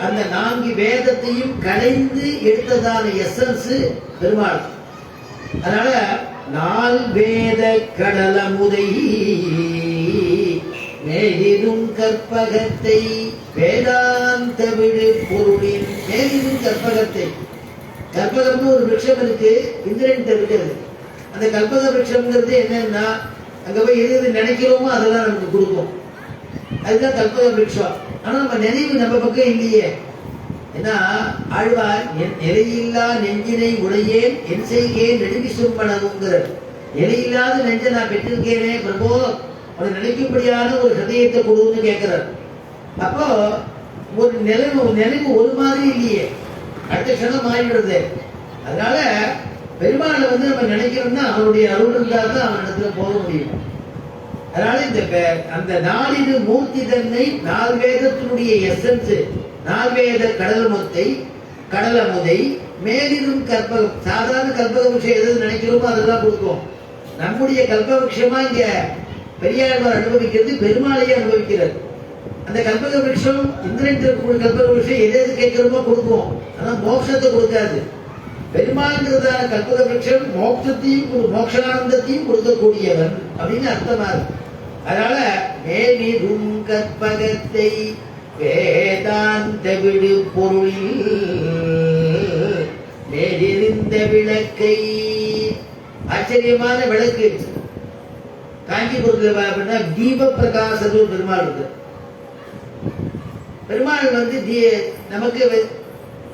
அந்த 4 வேதத்தையும் கலைந்து எடுத்ததான எசன்ஸ் பெருமாள். அதனால 4 வேத கடலமுதை மேலிரும் கற்பகத்தை வேதாந்த விழு பொருளின் மேலிரும் கற்பகத்தை கல்பகம்னு ஒரு விருட்சம் இருக்கு, இந்திரன் இருக்குது. அந்த கல்பக விருட்சம்ங்கிறது என்னன்னா அங்க போய் எது நினைக்கிறோமோ அதெல்லாம் நமக்கு கொடுக்கும். அதுதான் கல்பக விருட்சம். ஆனா நம்ம நினைவு நம்ம பக்கம் இல்லையே. ஏன்னா ஆழ்வார் நிலையில்லா நெஞ்சினை உடையேன் என் செய்கேன் நெடுங்கி சும்மனவுங்கிறார். நிலையில்லாத நெஞ்சை நான் பெற்றிருக்கேனே பிரபோ, ஒரு நினைக்கும்படியான ஒரு ஹதயத்தை கொடுன்னு கேட்கிறார். அப்போ ஒரு நினைவு ஒரு மாதிரி இல்லையே, அடுத்த க்ஷணம் மாறிடுறது. அதனால பெருமாளை நம்ம நினைக்கிறோம்னா அவருடைய அருள் இருந்தால் தான் அவன் இடத்துல போக முடியும். அதனால அந்த நாளிது மூர்த்தி தன்னை நால்வேதத்தினுடைய எசன்ஸ், நால்வேத கடலமுத்தை கடலமுதை மேலிடும் கற்பகம். சாதாரண கல்பக விஷயம் எது நினைக்கிறோமோ அதெல்லாம் கொடுக்கும். நம்முடைய கல்பக விஷயமா இங்க பெரியாழ்வார் அனுபவிக்கிறது, பெருமாளையே அனுபவிக்கிறது. அந்த கல்பக விருட்சம் இந்திரன் கல்பக விஷயம் எது எது கேட்கிறோமோ கொடுக்கும், ஆனா மோட்சத்தை கொடுக்காது. பெருமாள்ங்கிறதான கல்பக விருட்சம் மோட்சத்தையும் மோட்சானந்தத்தையும் கொடுக்கக்கூடியவன் அப்படின்னு அர்த்தமா இருக்கு. அதனால மேலிரும் கற்பகத்தை வேதாந்த விடு பொருளில் மேலிருந்த விளக்கை. ஆச்சரியமான விளக்கு காஞ்சிபுரத்தில் தீப பிரகாசத்து பெருமாள் இருக்கு. பெருமாள் நமக்கு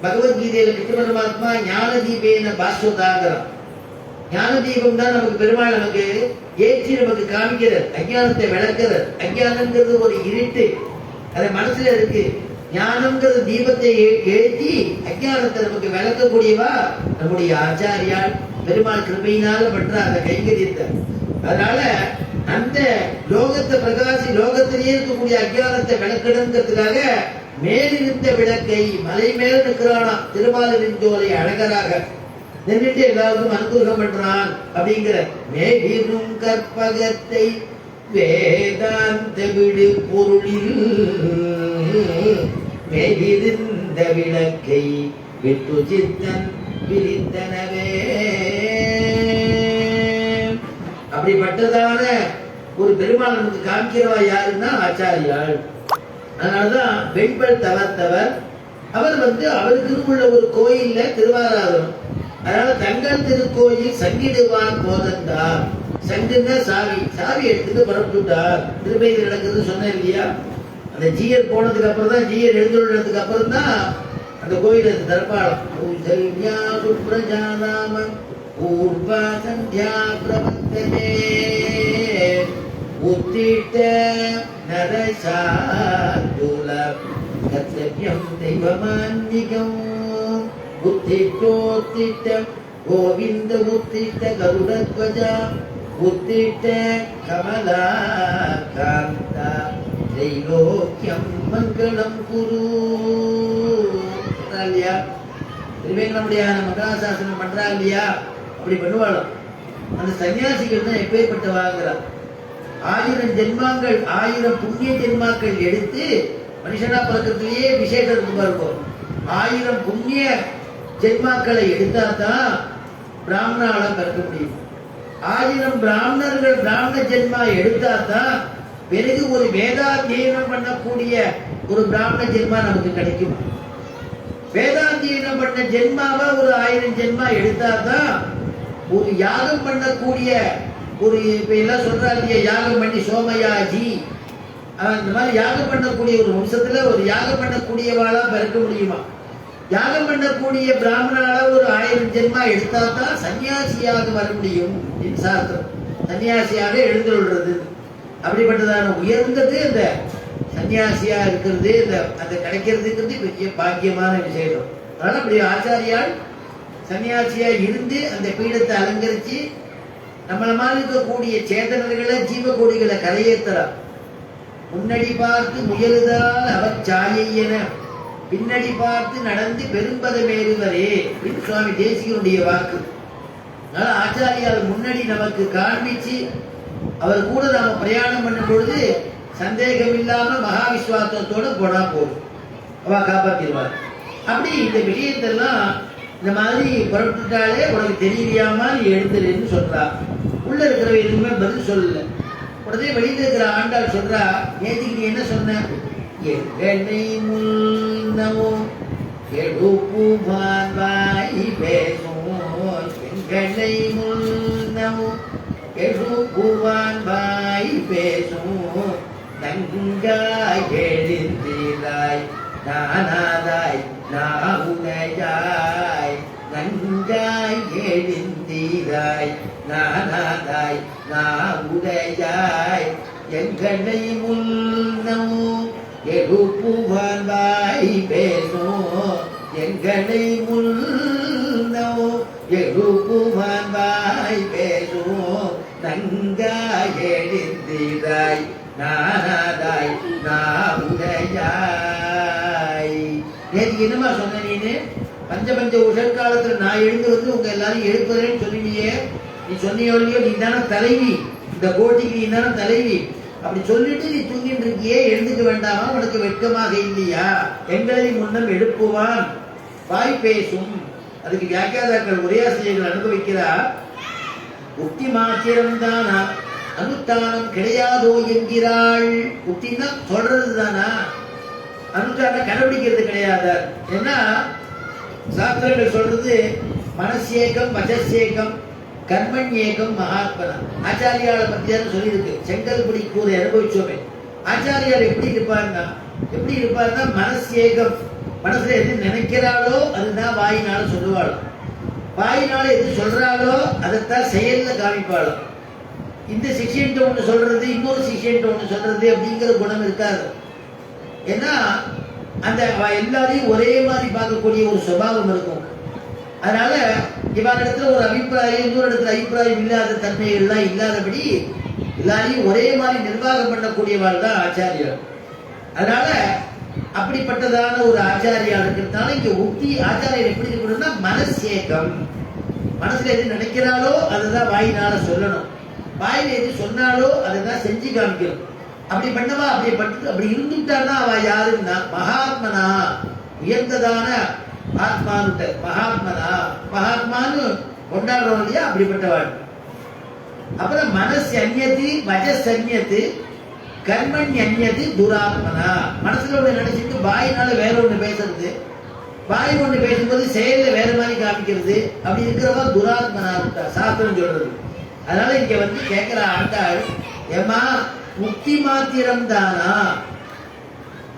பகவத்கீதையில கிருஷ்ண பரமாத்மா ஞான தீபேன பாஸ்வதாங்கிறான். ஞான தீபம் தான் நமக்கு பெருமாள் நமக்கு ஏற்றி நமக்கு காமிக்கிறார், அஞ்ஞானத்தை விளக்குறார். அஞ்ஞானம்ங்கிறது ஒரு இருட்டு, அது மனசுல இருக்கு. ஞானம்ங்கிறது தீபத்தை ஏற்றி அஞ்ஞானத்தை நமக்கு விளக்கக்கூடியவா நம்முடைய ஆச்சாரியால் பெருமாள் கிருபையினால பண்ற அந்த கைங்கரியத்தை. அதனால அந்த லோகத்தை பிரகாசி லோகத்திலேயே இருக்கக்கூடிய அஞ்ஞானத்தை விளக்கணுங்கிறதுக்காக மேலிருந்த விளக்கை மலை மேல நிற்கிறானா திருமாலின் ஜோலை அழகராக நின்றுட்டு எல்லாருக்கும் அனுகிரகம் பண்றான் அப்படிங்கிற. மேலிரும் கற்பகத்தை வேதாந்த விடு பொருளில் மேலிருந்த விளக்கை விட்டு சித்தன் விரித்தனவே. அப்படிப்பட்டதான ஒரு பெருமாள் நமக்கு காமிக்கிறவா யாருன்னா ஆச்சாரியாள். அதனாலதான் வெண்பல் தவத்தவர் அவர் அவருக்கு உள்ள ஒரு கோயில்ல திருவாராதனம். அதனால தங்கள் திருக்கோயில் சங்கிடுவான் போதந்தார். சங்குன்னா சாவி, சாவி எடுத்துட்டு புறப்பட்டுட்டார். திருப்பதியில் நடக்குது சொன்னேன் இல்லையா. அந்த ஜீயர் போனதுக்கு அப்புறம் தான், ஜீயர் எழுந்துள்ளதுக்கு அப்புறம் தான் அந்த கோயில் தர்பாளம். சுப்ரஜாராமன் பூர்வா சந்தியா பிரபந்தனே உத்திட்ட நரசார்துல கர்த்தவ்யம் தெய்வமான்மிகம் உத்திட்டோத்திட்ட கோவிந்த உத்திட்ட கருடத்வஜா உத்திட்ட கமலா காந்தா திரைலோக்கியம் மங்களம் குரு. இல்லையா திருவேங்கடமுடியா மங்களாசாசனம் பண்றா இல்லையா, அப்படி பண்ணுவாளும். அந்த சன்னியாசிகள் தான் எப்பேற்பட்டவாங்கிறார். 1000 ஜென்மாங்கள் 1000 புண்ணிய ஜென்மாக்கள் எடுத்து மனுஷனா பிறக்கிறதுலயே விசேஷம் இருக்கும். 1000 புண்ணிய ஜென்மாக்களை எடுத்தா தான் பிராமணால பிறக்க முடியும். 1000 பிராமணர்கள் பிராமண ஜென்மா எடுத்தா தான் பிறகு ஒரு வேதாத்தியனம் பண்ணக்கூடிய ஒரு பிராமண ஜென்மா நமக்கு கிடைக்கும். வேதாத்தியனம் பண்ண ஜென்மாவா ஒரு 1000 ஜென்மா எடுத்தா தான் ஒரு யாகம் பண்ணக்கூடிய ஒரு இப்ப எல்லாம் சொல்றா இல்லையா, யாகம் பண்ணி சோமயாஜி அந்த மாதிரி யாகம் பண்ணக்கூடிய ஒரு வம்சத்துல ஒரு யாகம் பண்ணக்கூடியவாளா பிறக்க முடியுமா. யாகம் பண்ணக்கூடிய பிராமணால ஒரு 1000 ஜென்மா எடுத்தா தான் சன்னியாசியாக வர முடியும். சாஸ்திரம் சன்னியாசியாக எழுந்துள்ளது. அப்படிப்பட்டதான உயர்ந்தது அந்த சன்னியாசியா இருக்கிறது, அந்த கிடைக்கிறதுங்கிறது பெரிய பாக்கியமான விஷயம். அதனால அப்படி ஆச்சாரியால் சன்னியாசியா இருந்து அந்த பீடத்தை அலங்கரிச்சு நம்மள மாதிரி இருக்கக்கூடிய சேதனர்களை ஜீவகோடிகளை கரையேற்றலாம். முன்னடி பார்த்து முயலுதால் அவர் சாயையென பின்னடி பார்த்து நடந்து பெரும்பதமேறுவரே அப்படின்னு சுவாமி தேசிகனுடைய வாக்கு. அதனால ஆச்சாரியால் முன்னாடி நமக்கு காண்பிச்சு அவர் கூட நாம பிரயாணம் பண்ணும் பொழுது சந்தேகம் இல்லாம மகா விஸ்வாசத்தோட போனா போதும், அவ காப்பாத்திடுவார். அப்படி இந்த விஷயத்தெல்லாம் இந்த மாதிரி புறப்பட்டுட்டாலே உனக்கு தெரியலையாமா நீ எழுந்துருன்னு சொல்றா. உள்ள இருக்கிறவ எதுவுமே பதில் சொல்லல. உடனே வெளியில இருக்கிற ஆண்டாள் சொல்றா, நேற்றுக்கு நீ என்ன சொன்ன? என்னை முன்னமோ எழுப்புவான் வாய் பேசும் எங்களை முன்னம் எழுப்புவான் வாய் பேசும் நங்காய் எழுந்திராய் நானாதாய் நாவுடையாய் நங்காய் எழுந்திராய் நானாதாய் நாவுடையாய் எங்களை முன்னம் எழுப்புவான் வாய் பேசும் எங்களை முன்னம் எழுப்புவான் வாய் பேசும் நங்காய் எழுந்திராய் நானாதாய் நாவுடையாய். நேற்று என்னமா சொன்ன நீனு? பஞ்ச உஷற்காலத்துல நான் எழுந்து வந்து உங்க எல்லாரும் எழுப்புறேன்னு சொன்னியே. நீ சொன்னியோ இல்லையோ, நீ தானே தலைவி, இந்த கோட்டிக்கு நீ தானே தலைவி. அப்படி சொல்லிட்டு நீ தூங்கிட்டு இருக்கியே, எழுந்துக்க வேண்டாமா? உனக்கு வெட்கமாக இல்லையா? எங்களை முன்னம் எழுப்புவான் வாய் பேசும். அதுக்கு வியாக்கியாதாக்கள் உரையாசிரியர்கள் அனுபவிக்கிறா. உக்தி மாத்திரம் தானா, அனுஷ்டானம் கிடையாதோ என்கிறாள். உக்தின்னா சொல்றது தானா, அனுஷ்டானம் கடைபிடிக்கிறது கிடையாது. ஏன்னா சாஸ்திரங்கள் சொல்றது மனசேகம் வசசேகம் கர்மண்யேகம் மகாத்மனா. ஆச்சாரியால பத்தியாரும் சொல்லியிருக்கு. செங்கல்படி கூரை அனுபவிச்சோமே. ஆச்சாரியார் எப்படி இருப்பாருன்னா மனசேகம், மனசுல எது நினைக்கிறாளோ அதுதான் வாயினால சொல்லுவாளோ, வாயினால எது சொல்றாளோ அதைத்தான் செயல்ல காமிப்பாளோ. இந்த சிஷியன்ட்ட ஒண்ணு சொல்றது, இன்னொரு சிஷியன்ட்ட ஒண்ணு சொல்றது அப்படிங்கிற குணம் இருக்காது. ஏன்னா அந்த எல்லாரையும் ஒரே மாதிரி பார்க்கக்கூடிய ஒரு சுபாவம் இருக்கும். அதனால இவன் இடத்துல ஒரு அபிப்பிராயம், இன்னொரு இடத்துல அபிப்பிராயம் இல்லாத தன்மைகள்லாம் இல்லாதபடி எல்லாரையும் ஒரே மாதிரி நிர்வாகம் பண்ணக்கூடியவாள் தான் ஆச்சாரியார். அதனால அப்படிப்பட்டதான ஒரு ஆச்சாரியா இருக்கிறதுனால இங்க உக்தி ஆச்சாரியர் எப்படி இருக்கணும்னா மனசேகம், மனசுல எது நினைக்கிறாளோ அதுதான் வாயினால சொல்லணும், வாயில எது சொன்னாலோ அதுதான் செஞ்சு காமிக்கணும். அப்படி பண்ணவா அப்படி இருந்துட்டான்னா அவ யாருன்னா மகாத்மனா, உயர்ந்ததான ஆத்மானுட்ட மகாத்மனா, மகாத்மான்னு கொண்டாடுறோம் இல்லையா, அப்படிப்பட்டவாள். அப்புறம் மனசு அந்நியத்து வஜஸ் அந்நியத்து கர்மன் அந்நியத்து துராத்மனா. மனசுல ஒண்ணு நினைச்சிட்டு வாயினால வேற ஒண்ணு பேசுறது, வாய் ஒண்ணு பேசும்போது செயல்ல வேற மாதிரி காமிக்கிறது, அப்படி இருக்கிறவா துராத்மனா இருக்கா சாஸ்திரம் சொல்றது. அதனால இங்க வந்து கேட்கிற ஆண்டாள், ஏமா முக்தி மாத்திரம் தானா,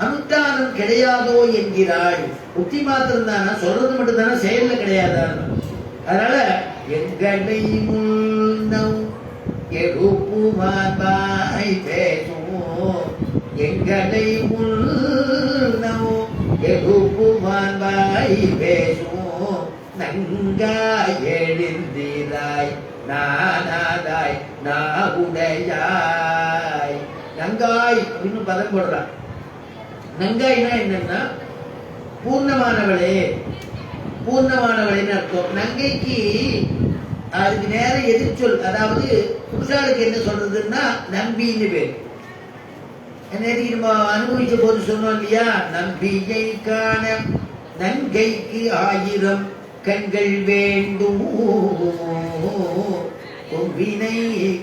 அனுஷ்டானம் கிடையாதோ என்கிறாள். முக்தி மாத்திரம் தானா, சொல்றது மட்டும் தானே, செயல்ல கிடையாதான். அதனால எங்களை முன்னம் எழுப்புவான் வாய் பேசும், எங்களை முன்னம் எழுப்புவான் வாய் பேசும் நங்காய் எழுந்திராய் நானாதாய் நாவுடையாய். நங்காய் அப்படின்னு பதம் போடுறான். நங்காய்னா என்னன்னா பூர்ணமானவளே, பூர்ணமானவளேன்னு அர்த்தம். நங்கைக்கு அதுக்கு நேர எதிர்ச்சொல், அதாவது புருஷாளுக்கு என்ன சொல்றதுன்னா நம்பின்னு பேர். நேற்று நம்ம அனுபவிச்ச போது சொன்னோம் இல்லையா, நம்பியை காண நங்கைக்கு 1000 கண்கள் வேண்டும், கொம்பினை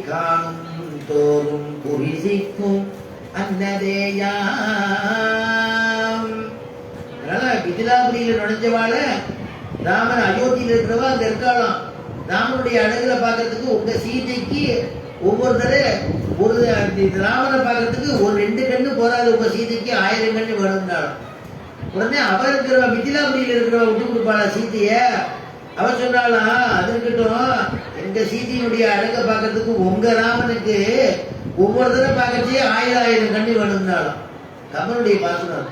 காணும் தோறும் புரிசிக்கும் அன்னதேயாம். அதனால மிதிலாபுரியில நுழைஞ்சவாழ ராமன் அயோத்தியில இருக்கிறவா அங்க இருக்காளாம். ராமனுடைய அழகுல பாக்குறதுக்கு உங்க சீதைக்கு ஒவ்வொரு தடவை ஒரு ராமனை பாக்குறதுக்கு ஒரு 2 கண்ணு போறாது, உங்க சீதைக்கு 1000 கண்ணு வேணும்னாலும். உடனே அவர் இருக்கிறவ மிதிலாபுரியில இருக்கிறவ விட்டு கொடுப்பாளா சீதைய. அவர் சொன்னாலாம், அது இருக்கட்டும், எங்க சீதையினுடைய அழகை பாக்குறதுக்கு உங்க ராமனுக்கு ஒவ்வொரு தடவை பார்க்கறதே 1000 கண்ணு வேணும்னாலும். கமனுடைய பாசனம்.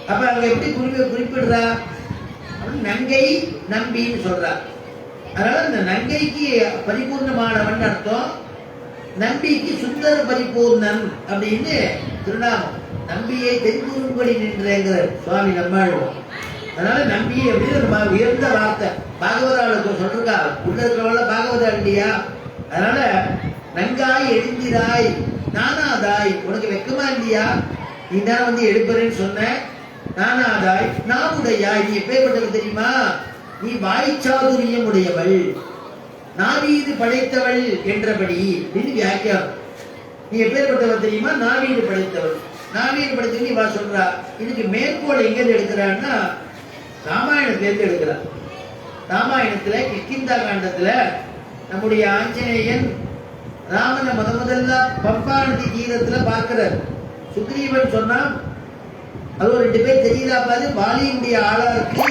அப்ப அவங்க எப்படி குறிப்பிடுறா, நங்கை நம்பின்னு சொல்றா. அதனால இந்த நங்கைக்கு பரிபூர்ணமானவன் அர்த்தம், நம்பிக்கு சுந்தர பரிபூர்ணன் அப்படின்னு திருநாமம். நம்பியை தென்கூறும்படி நின்றேங்கிற சுவாமி நம்மாழ்வோம். அதனால நம்பி அப்படின்னு உயர்ந்த வார்த்தை பாகவதாளுக்கு சொல்றா. உள்ள இருக்கிறவள பாகவதா இல்லையா. அதனால நங்காய் எழுந்திராய் நானாதாய், உனக்கு வெக்கமா இல்லையா, நீ தான் வந்து எடுப்பறேன்னு சொன்ன. நானாதாய் நாவுடையாய், நீ எப்பேற்பட்டவள் தெரியுமா, நீ வாய்ச்சாதுரியம் உடையவள், நாவீது படைத்தவள் என்றபடி அப்படின்னு வியாக்கியானம். நீ எப்பேற்பட்டவள் தெரியுமா, நாவீது படைத்தவள். நாவீது படைத்தவள் நீ வா சொல்றா. இதுக்கு மேற்கோள் எங்க எடுக்கிறான்னா ராமாயணத்திலிருந்து எடுக்கிறார். ராமாயணத்துல கிஷ்கிந்தா காண்டத்துல நம்முடைய ஆஞ்சநேயன் ராமனை முதல்ல பம்பா நதி தீரத்துல பார்க்கிறார். சுக்ரீவன் சொன்னா அது ஒரு 2 பேர் தெரியலா பாரு, வாலியுடைய ஆளா இருக்கு,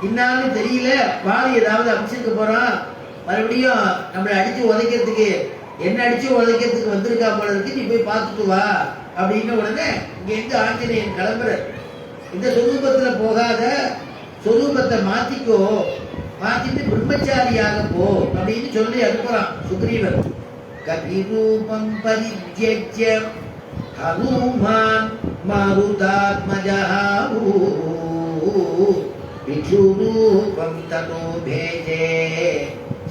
இன்னான்னு தெரியல, வாலி ஏதாவது அமைச்சிருக்க போறான், மறுபடியும் நம்மளை அடிச்சு உதைக்கிறதுக்கு, என்ன அடிச்சு உதைக்கிறதுக்கு வந்திருக்கா போல இருக்கு, நீ போய் பார்த்துட்டு வா அப்படின்னு உடனே இங்க இருந்து ஆஞ்சநேயன் கிளம்புற. இந்த சொரூபத்துல போகாத, சொரூபத்தை மாத்திக்கோ, மாத்திட்டு பிரம்மச்சாரியாக போ அப்படின்னு சொல்லி அனுப்புறான் சுக்ரீவன். கபிரூபம் பரித்யஜ்ய ஹனுமான் மாருதாத்மஜஹ விஷ்ணுரூபம் ததோ பேஜே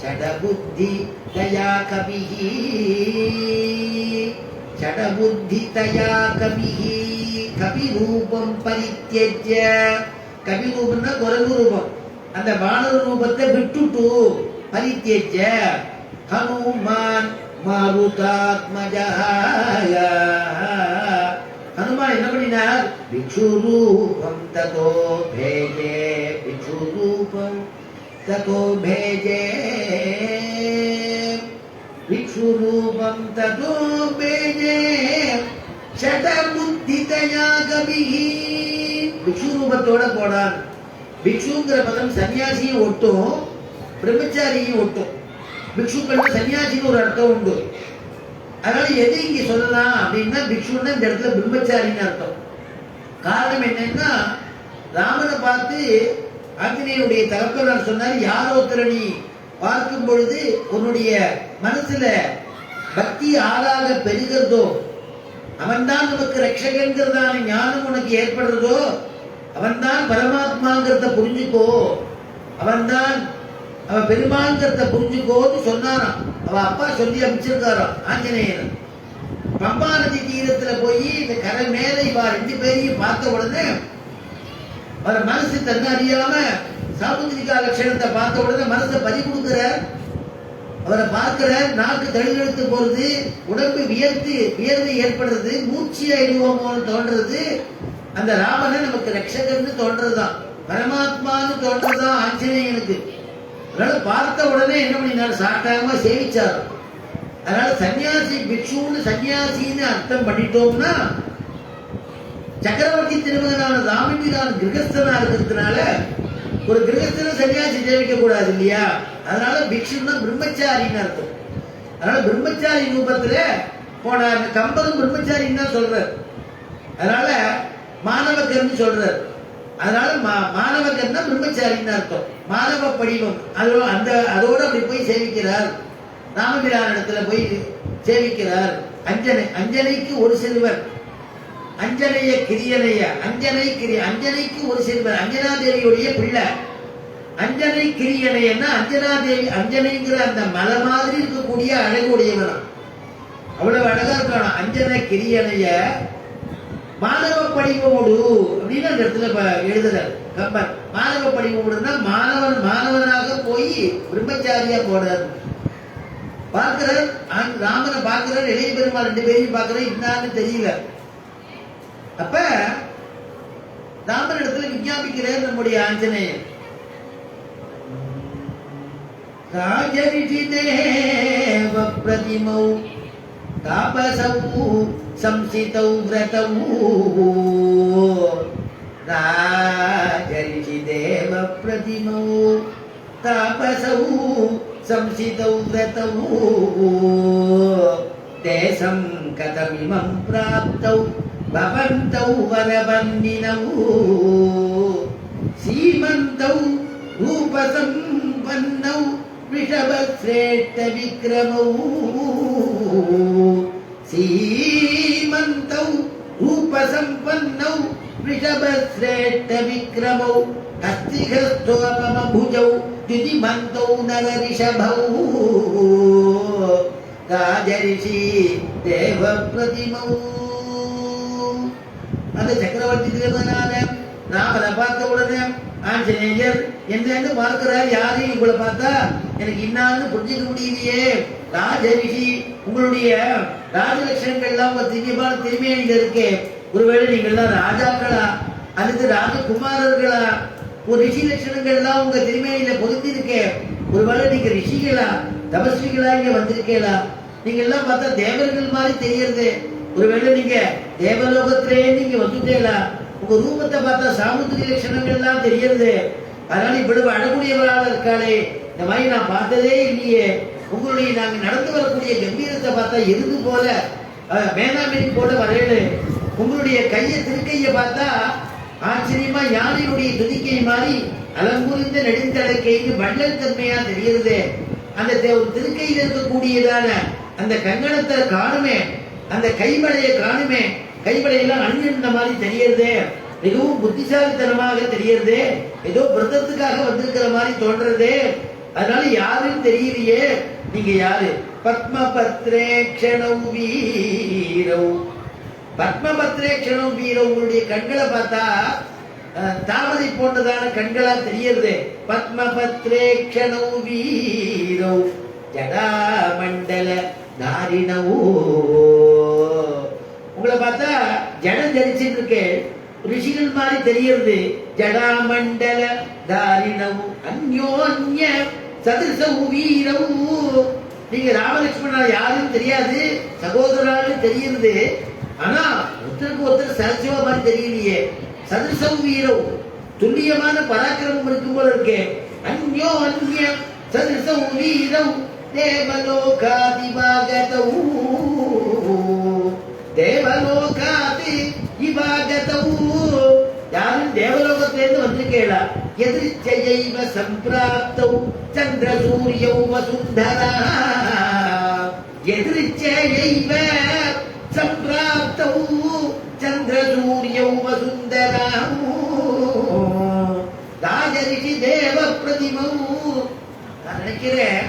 சடபுத்தி தயா கபிஹி சடபுத்தி தயா கபிஹி கபிரூபம் பரித்யஜ்ய. கபிரூபம்னா குரங்கு ரூபம், அந்த வானர ரூபத்தை விட்டுட்டு பரித்யஜ்ய ஹனுமான் மாருதாத்மஜஹ. ஹனுமான் என்ன பண்ணினார்? விஷ்ணுரூபம் ததோ பேஜே விஷ்ணுரூபம் ததோ பேஜே விஷ்ணுரூபம் ததோ பேஜே சடபுத்திதயா கபிஹி. விஷ்ணுரூபத்தோட போனான். பிக்ஷுங்கிற பதம் சன்னியாசியும் ஒட்டும் பிரம்மச்சாரியும் ஒட்டும். பிக்ஷுக்கள் சன்னியாசின்னு ஒரு அர்த்தம் உண்டு. அதனால எது இங்க சொல்லலாம் அப்படின்னா பிக்ஷுன்னா இந்த இடத்துல பிரம்மச்சாரின்னு அர்த்தம். காரணம் என்னன்னா ராமனை பார்த்து ஆஞ்சநேயனுடைய தகப்பனார் சொன்னார், யாரோ நீ பார்க்கும் பொழுது உன்னுடைய மனசுல பக்தி ஆளாக பெருகிறதோ, அவன்தான் நமக்கு ரட்சகங்கிறதான ஞானம் உனக்கு ஏற்படுறதோ, அவன்தான் பரமாத்மாங்கிறத புரிஞ்சுக்கோ, அவன்தான் அவன் பெருமாங்கிறத புரிஞ்சுக்கோன்னு சொன்னாராம். அவ அப்பா சொல்லி அமைச்சிருக்காராம் ஆஞ்சநேயன். பம்பா நதி தீரத்துல போய் இந்த கரை மேல இவா 2 பேரையும் பார்த்த உடனே அவர் மனசு தன்னை அறியாம சாமுத்திரிகா லட்சணத்தை பார்த்த உடனே மனசை பறி கொடுக்கிறார். அவரை பார்க்கிற நாக்கு தழுதெழுத்து போறது, உடம்பு வியர்வை ஏற்படுறது, மூச்சியாயிடுவோமோன்னு தோன்றது. அந்த ராமனை நமக்கு ரட்சகர்னு தோன்றதுதான், பரமாத்மான்னு தோன்றதுதான் ஆஞ்சநேயனுக்கு. அதனால பார்த்த உடனே என்ன பண்ணினார்? சாட்டாம சேவிச்சார். அதனால சன்னியாசி பிக்ஷுன்னு சன்னியாசின்னு அர்த்தம் பண்ணிட்டோம்னா சக்கரவர்த்தி திருமகனான ராமபிரான் கிரகஸ்தனா இருக்கிறதுனால ஒரு கிரகஸ்தன சன்னியாசி சேவிக்க கூடாது இல்லையா? அதனால பிக்ஷுன்னா பிரம்மச்சாரின்னு அர்த்தம். அதனால பிரம்மச்சாரி ரூபத்துல போனார். கம்பரும் பிரம்மச்சாரின்னு தான் சொல்றார். அதனால மாணவகர்னு சொல்றார். அதனால மாணவகர்னா பிரம்மச்சாரின்னு அர்த்தம். மாணவ படிவம் அதோட அப்படி போய் சேவிக்கிறார். ராமபிரான் இடத்துல போய் சேவிக்கிறார். அஞ்சனைக்கு ஒரு சிறுவர், அஞ்சனைய கிரியனைய அஞ்சனைக்கு ஒரு சிறுவர், அஞ்சனா தேவியுடைய பிள்ளை. அஞ்சனை கிரியனையன்னா அஞ்சனா தேவி, அஞ்சனைங்கிற அந்த மலை மாதிரி இருக்கக்கூடிய அழகுடையவனா, அவ்வளவு அழகா இருக்கானா. அஞ்சனை கிரியனைய மாணவ படிவோடு அப்படின்னு அந்த இடத்துல எழுதுறார் கம்பர். மாணவ படிவோடுன்னா மாணவனாக போய் பிரம்மச்சாரியா போறார். பார்க்கிறார் ராமனை பார்க்கிறார், இளைய பெருமாள் 2 பேரையும் பார்க்கிறார், இன்னான்னு தெரியல. அப்ப ராமன் இடத்துல விஞ்ஞாபிக்கிறார் நம்முடைய ஆஞ்சநேயன். ராஜரிஷி தேவ பிரதிமௌ தாபசௌ சம்சிதௌ விரதௌ. ராஜரிஷி தேவ பிரதிமௌ தாபசௌ சம்சிதௌ விரதௌ. தேசம் கதமிமம் பிராப்தௌ பவந்தௌ வரவன்னினௌ. சீமந்தௌ ரூபசம்பன்னௌ ரிஷபஸ்ரேஷ்ட விக்ரமௌ. சீமந்தௌ ரூபசம்பன்னௌ ரிஷபஸ்ரேஷ்ட விக்ரமௌ. அஸ்திஹஸ்தோபமபுஜௌ திதிமந்தௌ நரரிஷபௌ. ராஜரிஷி தேவ பிரதிமௌ. அந்த சக்கரவர்த்தி திருமகனான ராமனை பார்த்த உடனே ஆஞ்சநேயர் என்னன்னு பார்க்கிறார். யாரையும் உங்களை பார்த்தா எனக்கு இன்னான்னு புரிஞ்சுக்க முடியலையே. ராஜரிஷி, உங்களுடைய ராஜலட்சணங்கள் எல்லாம் உங்க திவ்யமான திருமேனியில இருக்கே, ஒருவேளை நீங்கள் தான் ராஜாக்களா அல்லது ராஜகுமாரர்களா? ஒரு ரிஷி லட்சணங்கள்லாம் உங்க திருமேனியில பொருந்திருக்க. ஒருவேளை நீங்க ரிஷிகளா தபஸ்விகளா இங்க வந்திருக்கீங்களா? நீங்க எல்லாம் பார்த்தா தேவர்கள் மாதிரி தெரியறது. ஒருவேளை நீங்க தேவலோகத்திலே நீங்க வந்துட்டீங்களா? உங்க ரூபத்தை பார்த்தா சாமுத்திரி லட்சணங்கள் எல்லாம் தெரியறது. அதனால இவ்வளவு அழகுடையவராக இருக்காளே, இந்த மாதிரி நான் பார்த்ததே இல்லையே. உங்களுடைய நாங்க நடந்து வரக்கூடிய கம்பீரத்தை பார்த்தா எருது போல மேனாமணி போல வரையல. உங்களுடைய திருக்கையை பார்த்தா ஆச்சரியமா யானையுடைய துதிக்கை மாதிரி அலம்புரிந்த நெடுந்தடக்கைன்னு வள்ளல் தன்மையா தெரியுது. அந்த திருக்கையில் இருக்கக்கூடியதான அந்த கங்கணத்தை காணுமே, அந்த கைவளையை காணுமே, கைவளையெல்லாம் அணிஞ்சிருந்த மாதிரி தெரியுது. மிகவும் புத்திசாலித்தனமாக தெரியுது. ஏதோ விரதத்துக்காக வந்திருக்கிற மாதிரி தோன்றது. அதனால யாருன்னு தெரியலையே. நீங்க யாரு? பத்மபத்ரேக்ஷணம் வீரவ். பத்மபத்ரேக்ஷணம் வீரவ். உங்களுடைய கண்களை பார்த்தா தாமரை போன்றதான கண்களா தெரியுது. பத்மபத்ரேக்ஷணம் வீரவ் ஜடாமண்டல தாரிணவோ. உங்களை பார்த்தா ஜடம் தரிச்சிட்டு இருக்கு, ரிஷிகள் மாதிரி தெரியுது. ஜடாமண்டல தாரிணவ் அந்யோன்ய சதுர்சவு வீரவ். நீங்க ராமலட்சுமணா யாருன்னு தெரியாது, சகோதரான்னு தெரியுது. ஆனா ஒருத்தருக்கு ஒருத்தர் சரசிவா மாதிரி தெரியலையே. சதுர்சவு வீரவ் துல்லியமான பராக்கிரமம் இருக்கும் போல இருக்கு. அந்யோன்ய சதுர்சவு வீரவ் தேவலோகாதிபாகதௌ. தேவலோகாதி இவாகதௌ. யாரும் தேவலோகத்திலிருந்து வந்திருக்கேளா? எதிர்ச்சைவ சம்பிராப்தௌ சந்திர சூரியௌ வசுந்தரா. எதிர்ச்சைவ சம்பிராப்தௌ சந்திர சூரியௌ வசுந்தரா. ராஜரிஷி தேவ பிரதிமௌ. நான் நினைக்கிறேன்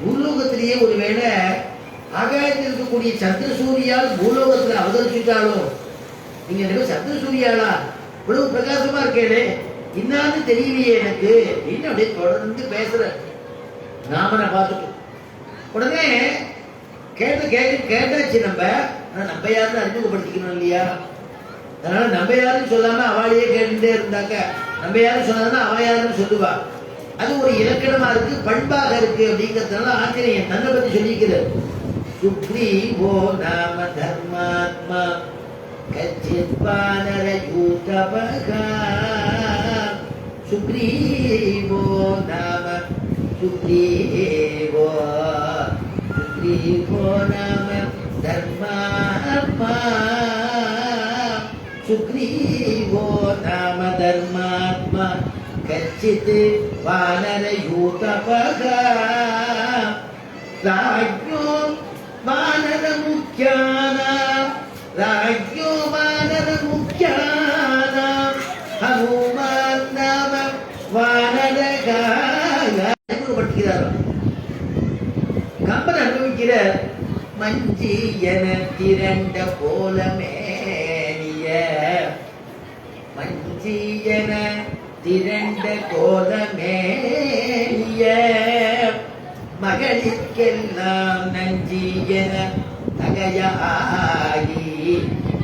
பூலோகத்திலேயே ஒருவேளை ஆகாயத்தில் இருக்கக்கூடிய சந்திர சூரியால் பூலோகத்தில் அவதரிச்சுட்டாலும் நீங்க எனக்கு சந்திர சூரியாளா இவ்வளவு பிரகாசமா இருக்கே, இன்னான்னு தெரியலையே எனக்கு இன்னும் அப்படியே தொடர்ந்து பேசுற ராமனை பார்த்துட்டு உடனே கேட்டாச்சு. நம்ம யாருன்னு அறிமுகப்படுத்திக்கணும் இல்லையா? அதனால நம்ம யாருன்னு சொல்லாம அவளையே கேட்டுட்டே இருந்தாக்க நம்ம யாரும் சொன்னா அவ யாருன்னு சொல்லுவா. அது ஒரு இலக்கணமா இருக்கு, பண்பாக இருக்கு. அப்படிங்கிறதுனால ஆச்சரியம் தன்னை பத்தி சொல்லிக்கிறார். சுக்ரீவோ நாம தர்மாத்மா கச்சித்வானரயூதபகா. சுக்ரீவோ நாம சுக்ரீவோ நாம தர்மாத்மா. சுக்ரீவோ நாம தர்மாத்மா கச்சித் வானரயூதபகா. ராஜ்யோ வானர முக்கியானாம். ராஜ்யோ வானர முக்கியானாம். ஹனுமான் நாம வானரகாய. பட்டுகிறார் கம்பன் அனுபவிக்கிற மஞ்சி என திரண்ட கோலமேனிய. மஞ்சி என திரண்ட கோலமேனிய. மகளிர்க்கெல்லாம் நஞ்சியன நகையாகி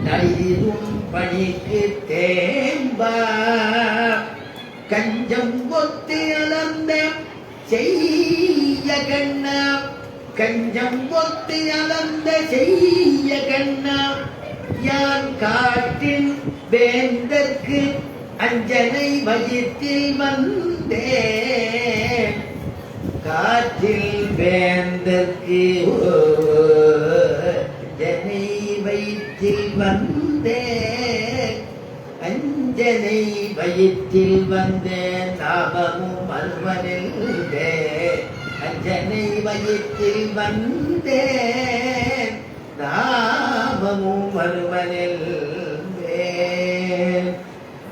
நளிரும் பணிக்கு தேம்பா. கஞ்சம் ஒத்து அளந்த செய்ய கண்ணா. கஞ்சம் ஒத்து அளந்த செய்ய கண்ணா. யான் காட்டில் வேந்தற்கு அஞ்சனை வயிற்றில் வந்தேன். காற்றில் வேந்தற்கு அஞ்சனை வயிற்றில் வந்தேன். அஞ்சனை வயிற்றில் வந்தேன். நாமமும் அல்வனில் அஞ்சனை வயிற்றில் வந்தேன். நாமமும் அல்வனில்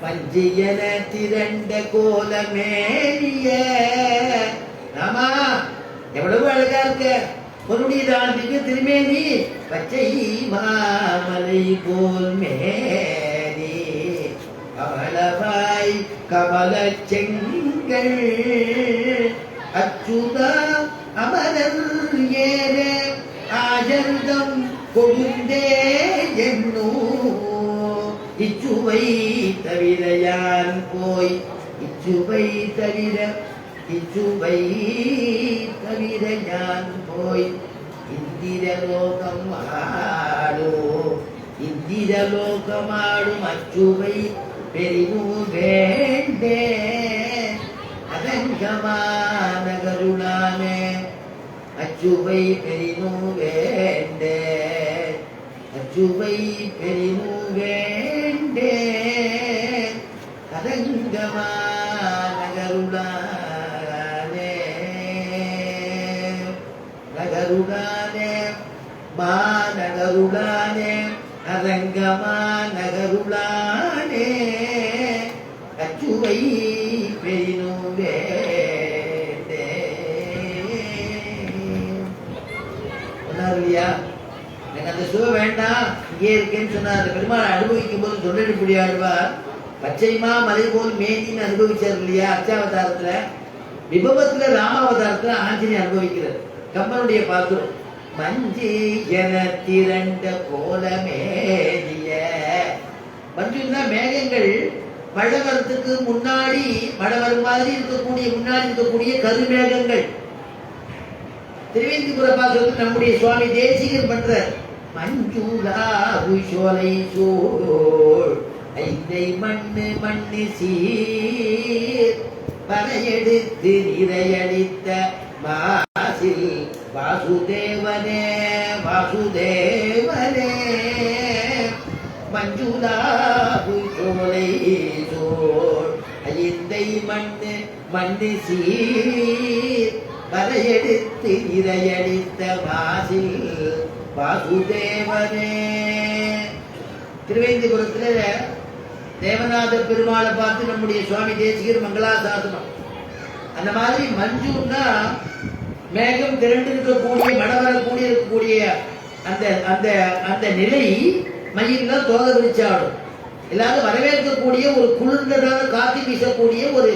பஞ்சியன திரண்ட கோலமேறிய. ஆமா எவ்வளவு அழகா இருக்க. பொருளிதான் திருமேனி பச்சை மாமலை போல் மேனி. கமலவாய் கமல செங்கல் அச்சுதா அமரர் ஏற ஆஜந்தம் கொழுந்தே என்னோ. இச்சுவை தவிர யான் போய் இச்சுவை தவிர இச்சுவை தவிர ஞான் போய் இந்திரலோகம் ஆடும் இந்திரலோகமாடும் அச்சுவை பெரிதும் வேண்டே அதங்கமான கருளானே அச்சுவை பெரிதும் வேண்டே அச்சுவை பெரிதும் வேண்டே அதங்கமான கருளானே நகருளானே மாநகருளானே அதங்கமாநகருளானே அச்சுவை பெரிதும் வேண்டே. சொன்னார் இல்லையா, எனக்கு அந்த சுவை வேண்டாம் இங்கே இருக்கேன்னு சொன்னார். பெருமாள் அனுபவிக்கும் போது சொல்லிட்டு முடியாடுவார். பச்சைமா மலை போல் மேனின்னு அனுபவிச்சார் இல்லையா அர்ச்சாவதாரத்துல. விபவத்துல ராமாவதாரத்துல ஆஞ்சநேயர் அனுபவிக்கிறார். கம்பனுடைய பாத்திரம் மஞ்சி என திரண்ட கோலமேதிய. மஞ்சுன்னா மேகங்கள் மழை வரத்துக்கு முன்னாடி மழை வரும் மாதிரி இருக்கக்கூடிய முன்னாடி இருக்கக்கூடிய கருமேகங்கள். திருவேந்திபுர பாசுரத்தில் நம்முடைய சுவாமி தேசிகன் பண்ற மஞ்சுளா உஷோலை சோழ் ஐந்தை மண்ணு மண்ணு சீர் பறையெடுத்து நிறையளித்த மாசில் வாசுதேவனே வாசுதேவனே மஞ்சுளா உஷோலை சோழ் ஐந்தை மண்ணு மண்ணு சீர் பறையெடுத்து நிறையளித்த மாசில் வாசுதேவனே. திருவேந்திபுரத்துல தேவநாத பெருமாளை பார்த்து நம்முடைய சுவாமி தேசிகர் மங்களாசாசனம். அந்த மாதிரி மஞ்சுன்னா மேகம் திரண்டு இருக்கக்கூடிய மழை வரக்கூடிய இருக்கக்கூடிய அந்த அந்த அந்த நிலை மயில்தான் தோக விரிச்சாடும். எல்லாரும் வரவேற்கக்கூடிய ஒரு குளிர்ந்ததான காத்து வீசக்கூடிய ஒரு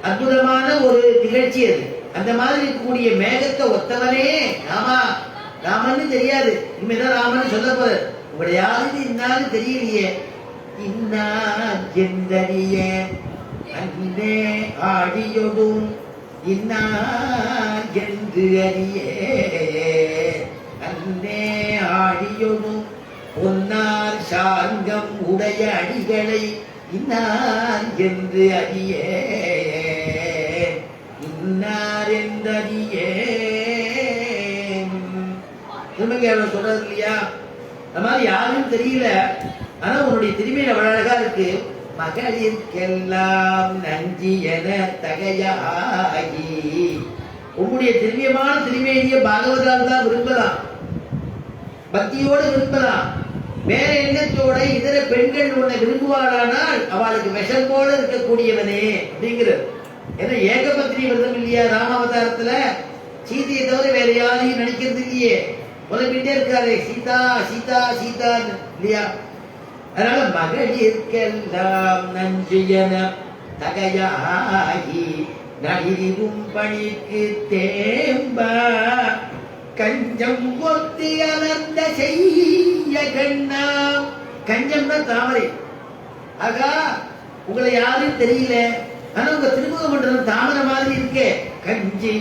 அற்புதமான ஒரு நிகழ்ச்சி அது. அந்த மாதிரி இருக்கக்கூடிய மேகத்தை ஒத்தவனே ராமா. ராமன்னு தெரியாது, இனிமேதான் ராமன் சொல்ல போற. உங்களுடைய யாருன்னு இன்னாலும் தெரியலையே. இன்னார் எந்தறிய அன்னே ஆடியொடும் இன்னார் என்று அறியே அன்னே ஆடியொடும் பொன்னார் சார்கம் உடைய அடிகளை இன்னார் என்று அறியே இன்னார் என்றறியே. திருமங்கை சொல்றது இல்லையா, அந்த மாதிரி யாரும் தெரியல, ஆனா உன்னுடைய திருமையில அவ்வளவு அழகா இருக்கு. மகளிர்க்கெல்லாம் நஞ்சி என தகையாகி. உன்னுடைய திரும்பியமான திருமையிலேயே பாகவதால் தான் விரும்பலாம், பக்தியோடு விரும்பலாம். வேற எண்ணத்தோட இதர பெண்கள் உன்னை விரும்புவாரானால் அவளுக்கு விஷம் போல இருக்கக்கூடியவனே அப்படிங்கிறது. ஏன்னா ஏகபத்னி விரதம் இல்லையா ராமாவதாரத்துல. சீதையை தவிர வேற யாரையும் நினைக்கிறது இல்லையே, உலகிட்டே இருக்காரு சீதா சீதா சீதா இல்லையா. அதனால மகளிர்க்கெல்லாம் நஞ்சு என தகையாகி நடிவும் பணிக்கு தேம்ப கஞ்சம் ஒத்து அலர்ந்த செய்ய கண்ணா. கஞ்சம்னா தாமரை. ஆகா உங்களை யாரும் தெரியல, ஆனா உங்க திருமுக மண்டலம் தாமரை மாதிரி இருக்கே. கஞ்சி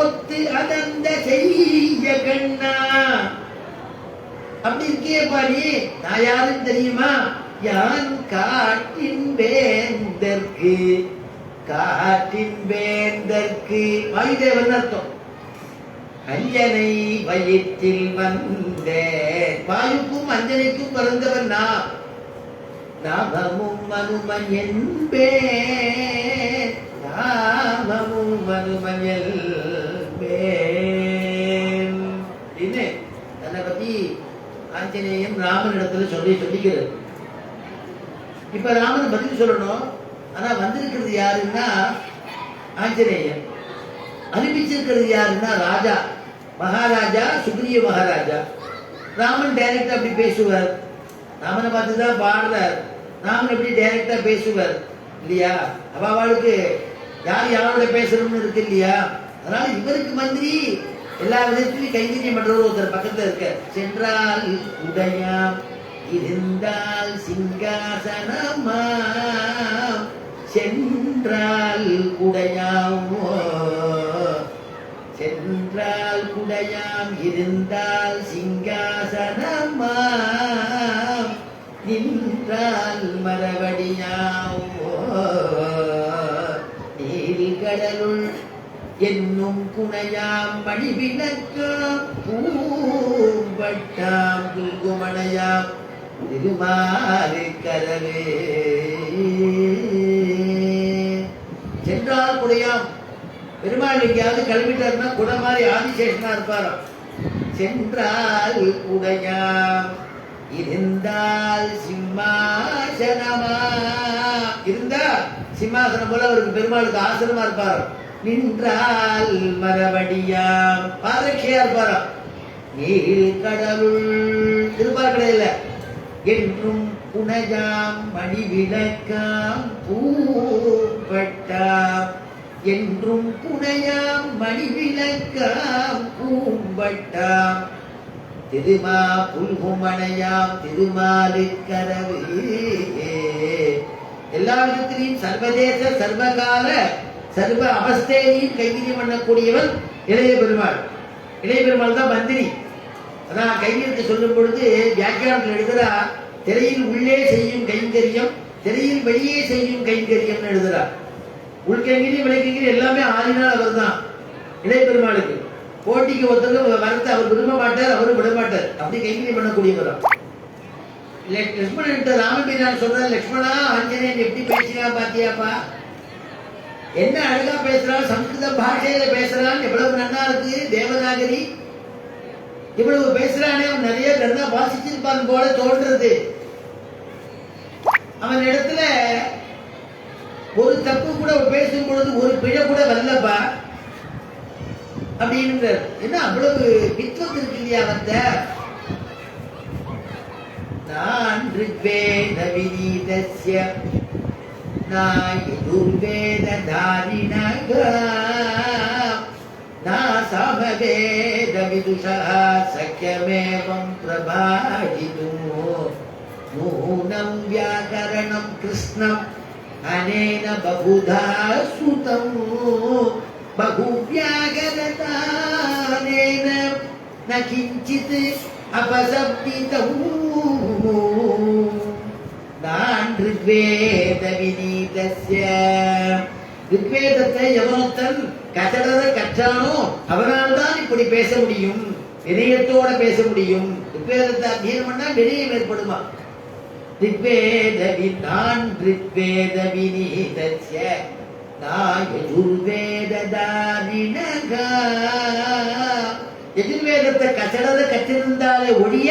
ஒத்து அலர்ந்த செய்ய கண்ணா அப்படி இருக்கே பாடி. நான் யாரும் தெரியுமா? யான் காட்டின் வேந்தற்கு. காட்டின் வேந்தற்கு வாயுதேவன் அர்த்தம். அஞ்சனை வயிற்றில் வந்தேன். வாயுக்கும் அஞ்சனைக்கும் பிறந்தவன் நான். நாமமும் அனுமன் என்பேன். நாமமும் அனுமன் என்பேன். தன்னை பத்தி ஆஞ்சநேயன் ராமன் இடத்துல சொல்லிக்கிறது. இப்ப ராமன் பதில் சொல்லணும். ஆனா வந்திருக்கிறது யாருன்னா ஆஞ்சநேயன். அனுப்பிச்சிருக்கிறது யாருன்னா ராஜா மகாராஜா சுக்ரீவ மகாராஜா. ராமன் டைரக்டா அப்படி பேசுவார், ராமனை பார்த்துதான் பாடுறார். ராமன் எப்படி டைரக்டா பேசுவார் இல்லையா? அவளுக்கு யார் யாரோட பேசணும்னு இருக்கு இல்லையா? அதனால இவருக்கு மந்திரி எல்லா விதத்திலும் கைங்கரியம் பண்றவர் ஒருத்தர் பக்கத்துல இருக்க. சென்றால் உடையாம் இருந்தால் சிங்காசனமாம் சென்றால் குடையாமோ சென்றால் குடையாம் இருந்தால் சிங்காசனமாம் நின்றால் மரவடியாமோ நீல்கடலுள் என்னும் குணையாம் மணிவிளக்காம் பூம்பட்டாம் குங்குமணையாம் திருமாறு கரவே சென்றால் குடையாம் பெருமாள் எங்கேயாவது கிளம்பிட்டாருன்னா குடை மாதிரி ஆதிசேஷனா இருப்பாராம். சென்றால் குடையாம் இருந்தால் சிம்மாசனமா இருந்தா சிம்மாசனம் போல அவருக்கு பெருமாளுக்கு ஆசனமா இருப்பாராம். நின்றால் மரவடியாம் பாதரட்சையா இருப்பாராம். நீல் கடவுள் திருப்பார்கடையில என்றும் புனஜாம் மணி விளக்காம் பூம்பட்டாம் என்றும் புனையாம் மணி விளக்காம் பூம்பட்டாம் திருமா புல்குமணையாம் திருமாலுக்கரவே எல்லா விதத்திலையும் சர்வதேச சர்வகால சர்வ அவஸ்தையையும் கைங்கரியம் பண்ணக்கூடியவன் இளைய பெருமாள். இளைய பெருமாள் தான் மந்திரி. அதான் கைங்கரியத்தை சொல்லும் பொழுது வியாக்கியானத்தில் எழுதுறா, திரையில் உள்ளே செய்யும் கைங்கரியம், திரையில் வெளியே செய்யும் கைங்கரியம் எழுதுறா. உள்கைங்கரியம் விளைக்கைங்கரியம் எல்லாமே ஆதினால் அவர் தான். இளைய பெருமாளுக்கு போட்டிக்கு ஒருத்தருக்கு வரத்தை அவர் விரும்ப மாட்டார், அவரும் விட மாட்டார். அப்படி கைங்கரியம் பண்ணக்கூடியவர். லட்சுமணன் ராமபிரான் சொல்ற, லட்சுமணா ஆஞ்சநேயன் எப்படி பேசினா பாத்தியாப்பா, என்ன அழகா பேசுறான், சம்ஸ்கிருத பாஷையில பேசுறான், எவ்வளவு நன்னா இருக்கு, தேவநாகரி இவ்வளவு பேசுறானே, அவன் நிறைய நன்னா வாசிச்சிருப்பான் போல தோன்றது. அவன் இடத்துல ஒரு தப்பு கூட பேசும் பொழுது ஒரு பிழை கூட வரலப்பா அப்படின்னு. என்ன அவ்வளவு வித்வத் இருக்கு இல்லையா அவன்கிட்ட. நான் ரிக்வேத விநீதஸ்ய யஜுர்வேததாரிணக நா சாமவேத விதுஷः சக்யமேவம் பிரபாயிதும் நூனம் வியாகரணம் கிருஷ்ணம் அனேன பகுதா சுதம் பகுவ்யாகரதானேன ந கிஞ்சித் அபசப்திதம் நான் ரிக்வேத விநீதஸ்ய. ரிக்வேதத்தை எவனொத்தன் கசடர கற்றானோ அவனால் தான் இப்படி பேச முடியும், வினயத்தோட பேச முடியும். ரிக்வேதத்தை அத்தியனம் பண்ணா வினயம் ஏற்படுமா. நான் ரிக்வேத விநீதஸ்ய யஜுர்வேததாரிணக. யஜுர்வேதத்தை கசடர கற்றிருந்தாலே ஒழிய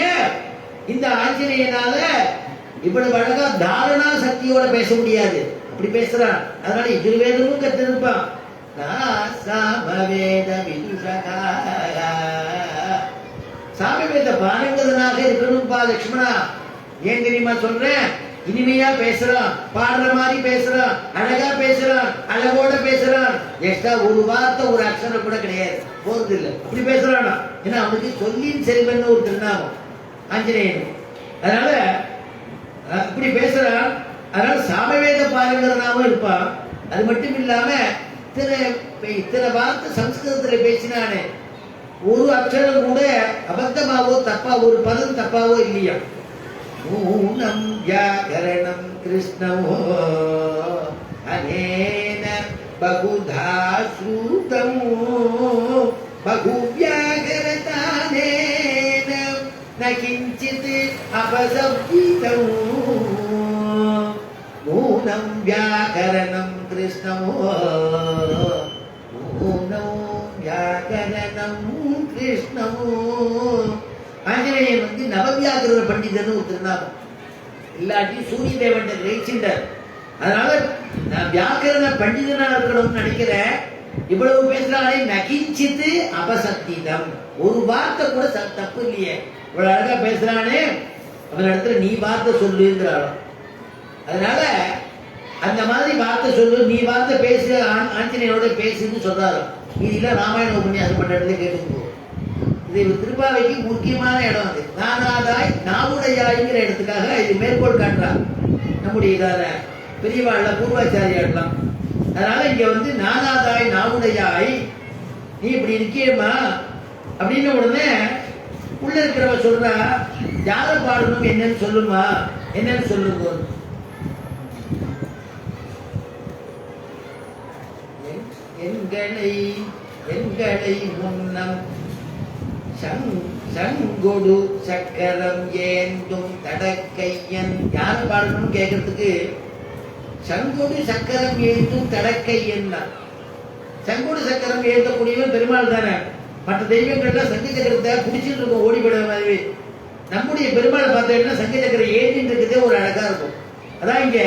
இந்த ஆஞ்சநேயனால இவ்வளவு அழகா தாரணா சக்தியோட பேச முடியாது. அப்படி பேசுறான். அதனால யஜுர்வேதமும் கற்றிருப்பான். சாமவேத விதுஷகா, சாமவேத பாரங்கதனாக இருக்கணும்பா லட்சுமணா. ஏன் தெரியுமா சொல்றேன், இனிமையா பேசுறான், பாடுற மாதிரி பேசுறான், அழகா பேசுறான், அழகோட பேசுறான். எக்ஸ்ட்ரா ஒரு வார்த்தை ஒரு அக்ஷரம் கூட கிடையாது, போறது இல்லை. அப்படி பேசுறானா. ஏன்னா அவனுக்கு சொல்லின் செல்வன் ஒரு திருநாமம் ஆஞ்சநேயன். அதனால இப்படி பேசுறான். அதனால சாமவேத பாரங்கதனாவும் இருப்பான். அது மட்டும் இல்லாம இத்தனை வார்த்தை சம்ஸ்கிருதத்துல பேசினானே, ஒரு அக்ஷரம் கூட அபத்தமாவோ தப்பாவோ ஒரு பதம் தப்பாவோ இல்லையா. நூனம் வியாகரணம் கிருஷ்ணவோ அனேன பகுதா ஸ்ருதம் பகுவ்யாகரதானேன ந கிஞ்சித் அபசப்திதம் நூனம் வியாகரணம் கிருஷ்ணவோ நூனம் வியாகரணம் கிருஷ்ணவோ. ஆஞ்சநேயன் நவவியாகரண பண்டிதன் ஒரு திருநாமம். இல்லாட்டி சூரிய தேவன் கிரகிச்சின்றார். அதனால நான் வியாக்கரண பண்டிதனா இருக்கணும்னு நினைக்கிறேன். இவ்வளவு பேசுறானே நகிஞ்சித்து அபசக்திதம், ஒரு வார்த்தை கூட தப்பு இல்லையே. இவ்வளவு அழகா பேசுறானே, அவன் இடத்துல நீ வார்த்தை சொல்லுங்கிறான். அதனால அந்த மாதிரி வார்த்தை சொல்லு, நீ வார்த்தை பேசு, ஆஞ்சநேயனோட பேசுன்னு சொல்றாரு. இதெல்லாம் ராமாயண உபன்யாசம் பண்ற இடத்துல கேட்டுக்கோ. இது திருப்பாவைக்கு முக்கியமான இடம். அது நானாதாய் நாவுடையாய்ங்கிற இடத்துக்காக இது மேற்கோள் காட்டுறான். நம்முடைய இதான பெரியவாழ்ல பூர்வாச்சாரியாடலாம். அதனால இங்க வந்து நானாதாய் நாவுடையாய் நீ இப்படி இருக்கியம்மா அப்படின்னு உடனே உள்ள இருக்கிறவ சொல்றா, யார பாடணும் என்னன்னு சொல்லுமா, என்னன்னு சொல்லுங்க. எங்களை எங்களை முன்னம் சங்கொடு சக்கரம் ஏந்தும் தடக்கையன். யாரு பாடணும்னு கேட்கறதுக்கு சங்கொடு சக்கரம் ஏந்தும் தடக்கையன் தான். சங்கொடு சக்கரம் ஏந்தக்கூடியவன் பெருமாள் தானே. மற்ற தெய்வங்கள்லாம் சங்க சக்கரத்தை குடிச்சிட்டு இருக்கும் ஓடிபட மாதிரி. நம்முடைய பெருமாளை பார்த்தீங்கன்னா சங்க சக்கரம் ஏந்தின்னு இருக்கிறதே ஒரு அழகா இருக்கும். அதான் இங்க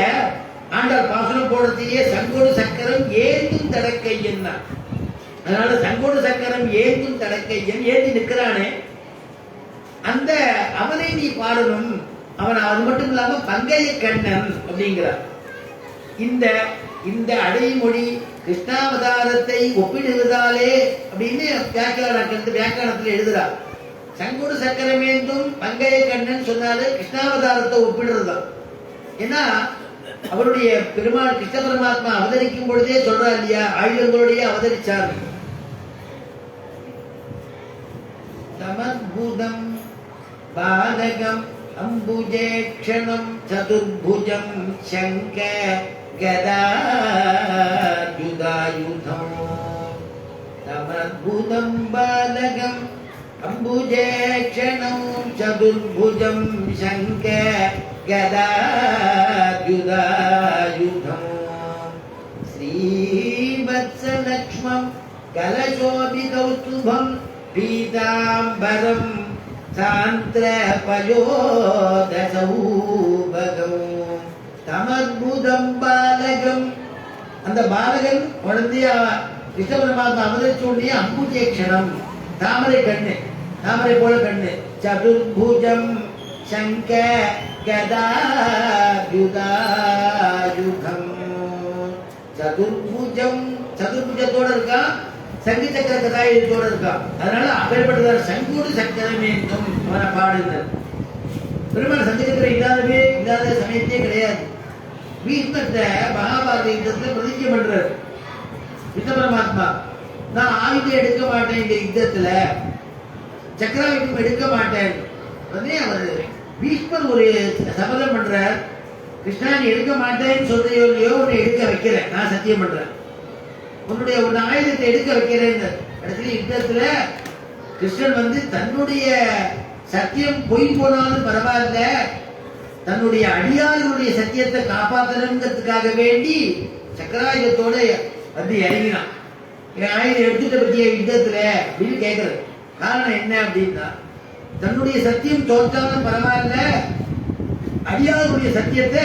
ஆண்டாள் பாசனம் போடுறதையே சங்கோடு சக்கரம் ஏந்தும் தடக்கையன் தான். அதனால சங்கோடு சக்கரம் ஏந்தும் தடக்கையன் ஏந்தி நிற்கிறானே அந்த அவனை நீ பாடணும். அவன் அது மட்டும் இல்லாம பங்கைய கண்ணன் அப்படிங்கிறார். இந்த இந்த அடைமொழி கிருஷ்ணாவதாரத்தை ஒப்பிடுவதாலே அப்படின்னு வியாக்கியானத்தில் எழுதுறார். சங்கோடு சக்கரமேந்தும் பங்கைய கண்ணன் சொன்னாலே கிருஷ்ணாவதாரத்தை ஒப்பிடுறதுதான். ஏன்னா அவருடைய பெருமாள் கிருஷ்ண பரமாத்மா அவதரிக்கும் பொழுதே சொல்றார் இல்லையா, ஆயுதங்களோடய அவதரிச்சார். சமத்புதம் பாலகம் அம்புஜேக்ஷணம் சதுர்புஜம் சங்க கதாயுதாயுதம். சமத்புதம் பாலகம் அம்புஜேக்ஷணம் சதுர்புஜம் சங்க கதாயுதாயுதம். ஸ்ரீவத்ஸலக்ஷ்மம் கலசோபிகௌஸ்துபம் பீதாம்பரம் சாந்திரபயோதசௌபகம். தமத்புதம் பாலகம். அந்த பாலகன் குழந்தையா கிருஷ்ண பரமாத்மா அவதரிச்சோடைய அம்புஜேக்ஷணம் தாமரை கண்ணு, தாமரை போல கண்ணு. சதுர்புஜம் சங்க கதாயுதாயுதம். சதுர்புஜம் சதுர்புஜத்தோட இருக்கா, சங்கு சக்கர கதாயுதத்தோட இருக்கா. அதனால அப்பேற்பட்டதான சங்கோடு சக்கரம் வேண்டும் அவனை பாடுகிறார். பெருமாள் சங்கு சக்கரம் இல்லாத சமயத்தே கிடையாது. பீஷ்மத்தை மகாபாரத யுத்தத்துல பிரதிஜை பண்றார் கிருஷ்ண பரமாத்மா. நான் ஆயுதம் எடுக்க மாட்டேன் இந்த யுத்தத்துல, சக்கராயுதம் எடுக்க மாட்டேன். உடனே அவர் பீஷ்மர் ஒரு சபதம் பண்றார். கிருஷ்ணா நீ எடுக்க மாட்டேன்னு சொல்றியோ இல்லையோ, உன்னை எடுக்க வைக்கிறேன், நான் சத்தியம் பண்றேன், உன்னுடைய ஒரு ஆயுதத்தை எடுக்க வைக்கிறேன். இடத்துல யுத்தத்துல கிருஷ்ணன் வந்து தன்னுடைய சத்தியம் பொய் போனாலும் பரவாயில்ல, தன்னுடைய அடியார்களுடைய சத்தியத்தை காப்பாற்றணுங்கிறதுக்காக வேண்டி சக்கராயுதத்தோட வந்து இறங்கினான். என் ஆயுதம் எடுத்துட்ட பத்திய யுத்தத்துல அப்படின்னு கேட்கறது காரணம் என்ன அப்படின்னா, தன்னுடைய சத்தியம் தோற்றாலும் பரவாயில்ல, அடியாருடைய சத்தியத்தை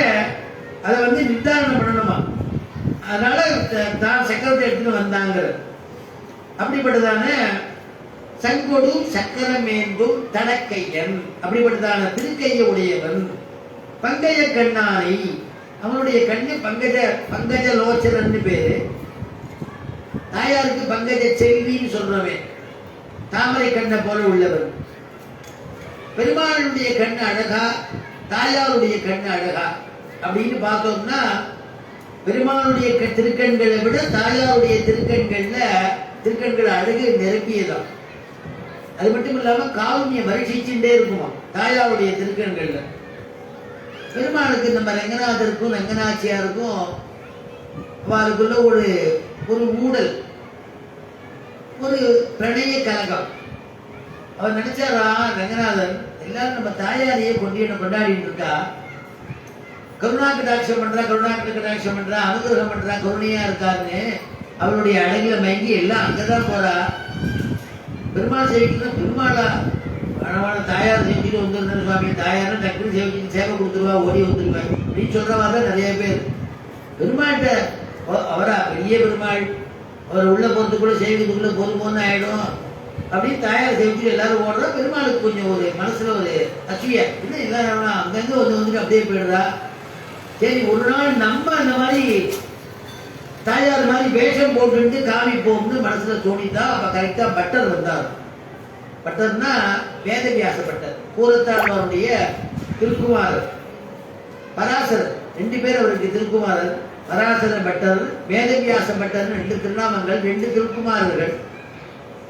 அதை வந்து நிர்தாரணம் பண்ணணுமா, அதனால தான் சக்கரத்தை எடுத்துட்டு வந்தாங்க. அப்படிப்பட்டதான சங்கொடு சக்கரமேந்தும் தடக்கையன், அப்படிப்பட்டதான திருக்கைய உடையவன். பங்கைய கண்ணானை, அவனுடைய கண்ணு பங்கஜ லோச்சனன்னு பேரு. தாயாருக்கு பங்கஜ செல்வின்னு சொல்றவன், தாமரை கண்ணை போல உள்ளவன். பெருமாளுடைய கண்ணு அழகா, தாயாருடைய கண்ணு அழகா அப்படின்னு பார்த்தோம்னா, பெருமாளுடைய திருக்கண்களை விட தாயாருடைய திருக்கண்கள் அழகு நிரப்பியதான். அது மட்டும் இல்லாம காருண்யம் வருஷிச்சுட்டே இருக்குமா தாயாருடைய திருக்கண்கள்ல. பெருமாளுக்கு நம்ம ரங்கநாதருக்கும் ரங்கநாச்சியாருக்கும் அவருக்குள்ள ஒரு மூடல், ஒரு பிரணய கலகம். அவர் நினைச்சாரா ரங்கநாதன் எல்லாரும் நம்ம தாயாரையே கொண்டாடிட்டு இருக்கா, கருணா கடாட்சம் பண்றா, அனுகிரகம் பண்றா, கருணையா இருக்காருன்னு அவருடைய அழகில மயங்கி எல்லாம் அங்கதான் போறா. பெருமாள் சேவிக்கணும், பெருமாளா அழகான தாயார் செஞ்சுட்டு வந்துருந்தேன் சுவாமி, தாயாரும் டக்குனு சேவிச்சு சேவை கொடுத்துருவா, ஓடி வந்துருவேன் அப்படின்னு சொல்றவா தான் நிறைய பேர். பெருமாள்கிட்ட அவரா பெரிய பெருமாள், அவர் உள்ள போறதுக்குள்ள சேவிக்கிறதுக்குள்ள போதுமோன்னு ஆயிடும் அப்படின்னு தாயார் சேவிச்சுட்டு எல்லாரும் ஓடுறா. பெருமாளுக்கு கொஞ்சம் ஒரு மனசுல ஒரு அச்சுவியா, இல்லை எல்லாரும் அங்கங்க வந்துட்டு அப்படியே போயிடுறா. சரி ஒரு நாள் நம்ம அந்த மாதிரி தாயார் மாதிரி வேஷம் போட்டு காமிப்போம்னு மனசுல தோணிதான். அப்ப கரெக்டா பட்டர் வந்தார். பட்டர்னா வேதவியாச பட்டர், பூரத்தாழ்வாருடைய திருக்குமாரர், பராசரர். 2 பேர் அவருக்கு திருக்குமாரர். பராசர பட்டர், வேதவியாச பட்டர் 2 திருநாமங்கள், 2 திருக்குமாரர்கள்.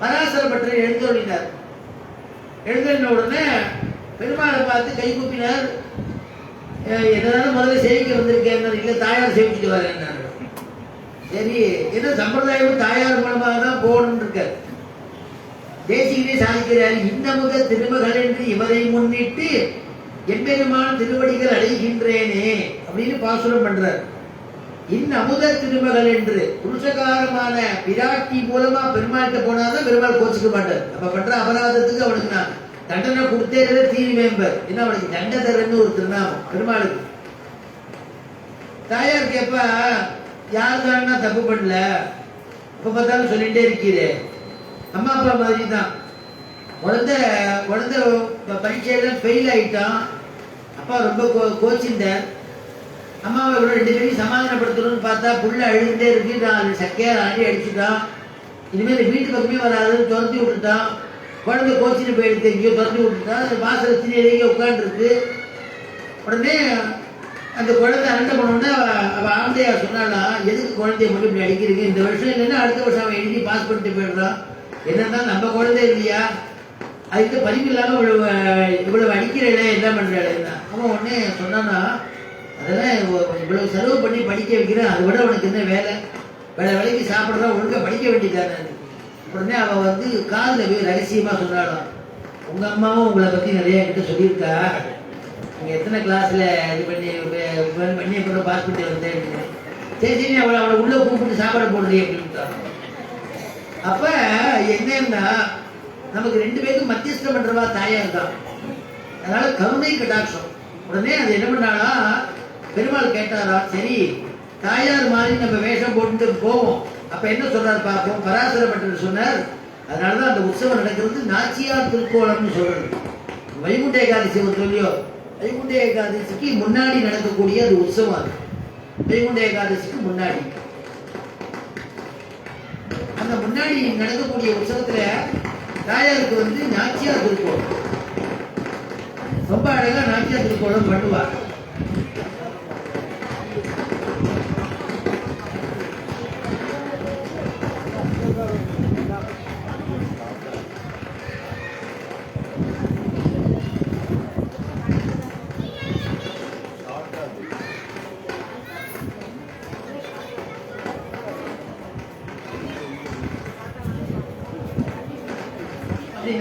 பராசர பட்டர் எழுந்தொழினார். எழுந்தின உடனே பெருமாளை பார்த்து கை கூப்பினார். என்னதான் முதல்ல சேவிக்க வந்திருக்கேன், இல்லை தாயார் சேவிச்சுட்டு வரேன். சரி, ஏதோ சம்பிரதாயம் தாயார் மூலமாக தான் போகணும்னு இருக்கார். தேசிகனே சாதிக்கிறார், இன்னமுக திருமகள் என்று இவரை முன்னிட்டு எம்பெருமான் திருவடிகள் அடைகின்றேனே அப்படின்னு பாசுரம் பண்றார். இன்னமுத திருமகள் என்று புருஷகாரமான பிராட்டி மூலமா பெருமாள்கிட்ட போனாதான் பெருமாள் கோச்சிக்க மாட்டார். அப்ப பண்ற அபராதத்துக்கு அவனுக்கு நான் தண்டனை கொடுத்தே தீரி மேம்பர். ஏன்னா அவனுக்கு தண்டதரன்னு ஒரு திருநாமம் பெருமாளுக்கு. தாயார் கேப்பா, யார் தான்னா தப்பு பண்ணல, எப்ப பார்த்தாலும் சொல்லிட்டே இருக்கிறே. அம்மா அப்பா மாதிரி தான். குழந்தை பரீட்சையில ஃபெயில் ஆயிட்டான். அப்பா ரொம்ப கோச்சிந்தார். அம்மாவை இவ்வளோ 2 பேரையும் சமாதானப்படுத்தணும்னு பார்த்தா புள்ள அழுதுட்டே இருக்கு. நான் சக்கையார் ஆடி அடிச்சுட்டான். இனிமேல் வீட்டு பக்கமே வராதுன்னு துரத்தி விட்டுட்டான். குழந்தை கோச்சின்னு போயிடுத்து, எங்கேயோ துரத்தி விட்டுட்டான். வாசல் திணியிலேயே உட்காந்துருக்கு. உடனே அந்த குழந்தை அரண்டை பண்ணோன்னா அவள் ஆம்பளையா சொன்னாலாம், எதுக்கு குழந்தைய மட்டும் இப்படி அடிக்கிறீங்க? இந்த வருஷம் இல்லைன்னா அடுத்த வருஷம் அவன் எழுதி பாஸ் பண்ணிட்டு போயிடுறான். என்னன்னா நம்ம குழந்தை இல்லையா, அதுக்கு படிப்பு இல்லாமல் இவ்வளவு அடிக்கிறேன், என்ன பண்றாள்? அவன் உடனே சொன்னானா, அதெல்லாம் இவ்வளவு செலவு பண்ணி படிக்க வைக்கிறேன், அதை விட உனக்கு என்ன வேலை? வேலைக்கு சாப்பிட்றா, ஒழுங்கா படிக்க வேண்டியதானே. உடனே அவன் வந்து காதில் போய் ரகசியமா சொன்னாலும், உங்க அம்மாவும் உங்களை பத்தி நிறைய என்கிட்ட சொல்லியிருக்கா, நீங்க எத்தனை கிளாஸ்ல இது பண்ணி அப்புறம் பாஸ் பண்ணிட்டு வந்தேன். சரி சரி, அவளை உள்ள கூப்பிட்டு சாப்பாடு போடுறீ அப்படின்னு. அப்ப என்னன்னா, நமக்கு 2 பேருக்கும் மத்தியஸ்தம் பண்றவா தாயார் தான். அதனால கருணை கடாட்சம். உடனே அது என்ன பண்ணாலா, பெருமாள் கேட்டாரா, சரி தாயார் மாதிரி நம்ம வேஷம் போட்டு போவோம். அப்ப என்ன சொல்றாரு பார்ப்போம். பராசர பட்டர் சொன்னார், அதனாலதான் அந்த உற்சவம் நடக்கிறது நாச்சியார் திருக்கோலம்னு சொல்றது. வைகுண்ட ஏகாதசி ஒரு சொல்லியோ, வைகுண்ட ஏகாதசிக்கு முன்னாடி நடக்கக்கூடிய அது உற்சவம். அது வைகுண்ட ஏகாதசிக்கு முன்னாடி, அந்த முன்னாடி நடக்கக்கூடிய உற்சவத்துல தாயாருக்கு வந்து நாச்சியார் திருக்கோலம் ரொம்ப அழகா நாச்சியார் திருக்கோலம் பண்ணுவார்.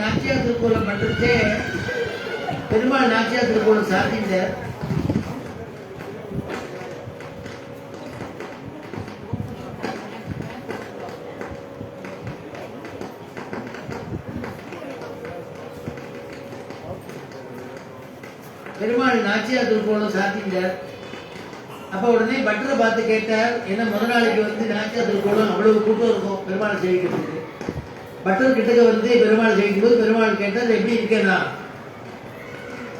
நாச்சியார் திருக்கோலம் பண்றதே பெருமாள் நாச்சியார் திருக்கோலம் சாத்திட்ட. பெருமாள் நாச்சியார் திருக்கோலம் சாத்திட்டார். அப்ப உடனே பட்டரை பார்த்து கேட்டார், ஏன்னா முதல் நாளைக்கு வந்து நாச்சியார் திருக்கோலம் அவ்வளவு கூட்டம் இருக்கும் பெருமாளை சேவிக்கிறதுக்கு. பட்டர் கிட்டக்க வந்து பெருமாள் சேவிக்கும் போது பெருமாள் கேட்டார், எப்படி இருக்கேன்னா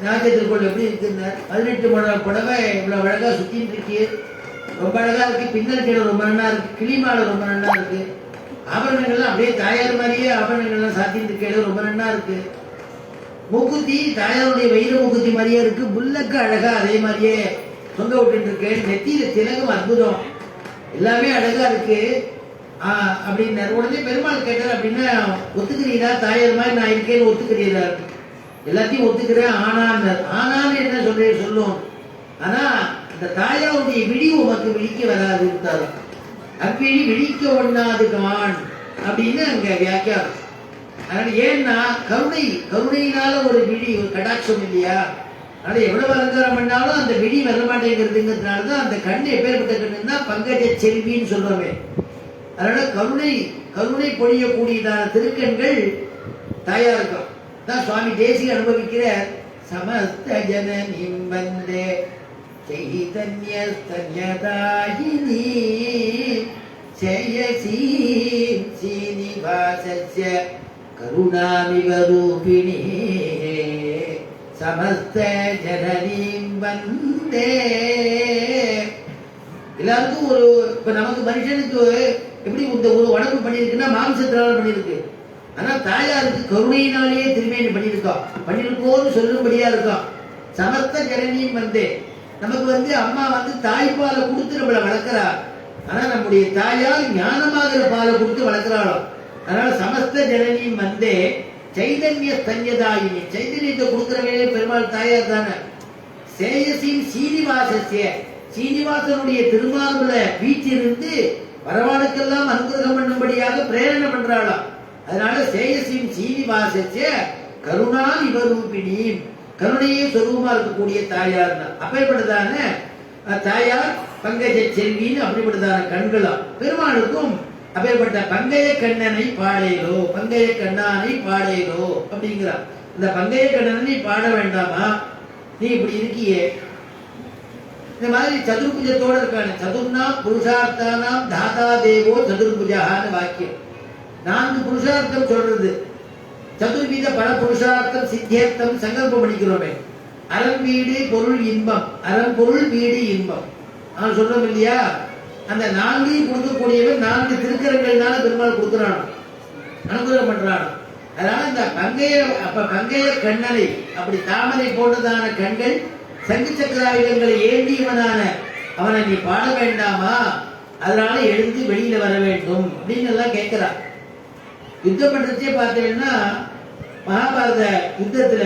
நாச்சியார் திருக்கோலம் எப்படி இருக்குன்னார். 18 முழம் புடவை இவ்வளவு அழகா சுத்தின்னு இருக்கு, ரொம்ப அழகா இருக்கு, பின்னல் கீழே ரொம்ப நல்லா இருக்கு, கிளிமாலை ரொம்ப நல்லா இருக்கு, ஆபரணங்கள்லாம் அப்படியே தாயார் மாதிரியே ஆபரணங்கள்லாம் சாத்தின்னு இருக்கேன், ரொம்ப நல்லா இருக்கு, மூக்குத்தி தாயாருடைய வைர மூக்குத்தி மாதிரியே இருக்கு, முல்லக்கு அழகா அதே மாதிரியே தொங்க விட்டு இருக்கேன், நெத்தியில திலகம் அற்புதம், எல்லாமே அழகா இருக்கு அப்படின்னாரு. உடனே பெருமாள் கேட்டார், அப்படின்னா ஒத்துக்கிறீரா தாயார் மாதிரி நான் இருக்கேன்னு ஒத்துக்கிறீரா? எல்லாத்தையும் ஒத்துக்கிறேன். ஆனான்னு என்ன சொல்லும், ஆனா அந்த தாயாருடைய விழி உமக்கு விழிக்க வராது இருந்தாரு, அவ்விழி விழிக்க ஒண்ணாது கான் அப்படின்னு அங்க வியாக்கியானம். அதனால ஏன்னா கருணையினால ஒரு விழி, ஒரு கடாட்சம் இல்லையா, அதனால எவ்வளவு அலங்காரம் பண்ணாலும் அந்த விழி வர மாட்டேங்கிறதுங்கிறதுனாலதான் அந்த கண்ணு எப்பேற்பட்ட கண்ணுன்னா பங்கஜ செல்வின்னு சொல்றோமே. அதனால கருணை பொழியக்கூடியதான திருக்கண்கள் தாயாருக்கும் தான் சுவாமி தேசிக அனுபவிக்கிற. சமஸ்த ஜனனிம் வந்தே சைதன்ய ஸ்தன்யதாயினி ஜெயசி சீனிவாசஸ்ய கருணாமிவ ரூபிணி சமஸ்த ஜனனிம் வந்தே. எல்லாருக்கும் ஒரு, இப்ப நமக்கு மனுஷனுக்கு எப்படி இந்த ஒரு உடம்பு பண்ணிருக்குன்னா மாம்சத்தினால பண்ணிருக்கு. ஆனா தாயாருக்கு கருணையினாலேயே திருமேனி பண்ணிருக்கோம்னு சொல்லும்படியா இருக்கும். சமஸ்த ஜனனியும் வந்தே, நமக்கு அம்மா தாய்ப்பாலை கொடுத்து நம்மளை வளர்க்கிறா. ஆனா நம்முடைய தாயார் ஞானமாகிற பாலை கொடுத்து வளர்க்கிறாளோ. அதனால சமஸ்த ஜனனியும் சைதன்ய ஸ்தன்யதாயினி, சைதன்யத்தை கொடுக்கிறவங்களே பெருமாள் தாயார் தானே. சேயசின் சீனிவாசசிய, சீனிவாசனுடைய திருமார்புல வீச்சிருந்து வரவாளுக்கெல்லாம் அனுகிரகம் பண்ணும்படியாக பிரேரணை பண்றாளாம். அதனால சேயசின் சீனிவாசசிய கருணா இவரூபிணி, கருணையே சொரூபமா இருக்கக்கூடிய தாயார் தான். அப்பேற்பட்டதான தாயார் பங்கஜ செல்வின்னு அப்படிப்பட்டதான கண்களா. பெருமாளுக்கும் அப்பேற்பட்ட பங்கைய கண்ணனை பாடேலோ, பங்கைய கண்ணானை பாடேலோ அப்படிங்கிறார். இந்த பங்கைய கண்ணனை பாட வேண்டாமா, நீ இப்படி இருக்கியே. இந்த மாதிரி சதுர்புஜத்தோட இருக்கான. சதுர்னா புருஷார்த்தானாம் தாதா தேவோ சதுர்புஜான்னு வாக்கியம். 4 புருஷார்த்தம் சொல்றது. சதுர்வித பல புருஷார்த்தம் சித்தியர்த்தம் சங்கல்பம் பண்ணிக்கிறோமே. அறம் வீடு பொருள் இன்பம், அறம் பொருள் வீடு இன்பம் நான் சொல்றோம் இல்லையா. அந்த 4 கொடுக்கக்கூடியவன் 4 திருக்கரங்கள்னால பெருமாள் கொடுக்கிறான், அனுகிரகம் பண்றான். அதனால இந்த பங்கைய கண்ணனை அப்படி தாமரை போன்றதான கண்கள் சங்கு சக்கராயுதங்களை ஏந்தியவனான அவனை நீ பாட வேண்டாமா, அதனால எழுந்து வெளியில வர வேண்டும் அப்படின்னு எல்லாம் கேட்கிறான். யுத்தம் பண்றதே பார்த்தீங்கன்னா மகாபாரத யுத்தத்துல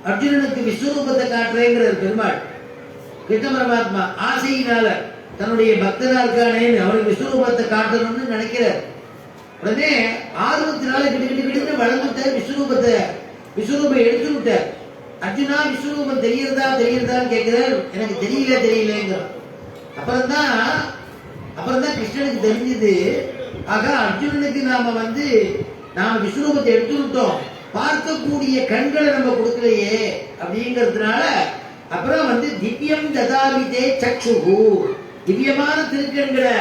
அர்ஜுனனுக்கு விஸ்வரூபத்தை காட்டுறேங்கிறது பெருமாள். கிருஷ்ண பரமாத்மா ஆசையினால தன்னுடைய பக்தனா இருக்கானேன்னு அவருக்கு விஸ்வரூபத்தை காட்டணும்னு நினைக்கிறார். உடனே ஆர்வத்தினால கிட்ட வளர்ந்துட்டார். விஸ்வரூபம் எடுத்து விட்டார். அர்ஜுனா விஸ்வரூபம் தெரியறதான்னு கேட்கிறார். எனக்கு தெரியலங்கிறார். அப்புறம்தான் கிருஷ்ணனுக்கு தெரிஞ்சது, ஆக அர்ஜுனனுக்கு நாம விஸ்வரூபத்தை எடுத்து விட்டோம், பார்க்கக்கூடிய கண்களை நம்ம கொடுக்கலையே அப்படிங்கிறதுனால அப்புறம் திவ்யம் ததாவிதே சக்ஷுகு, திவ்யமான திருக்கண்களை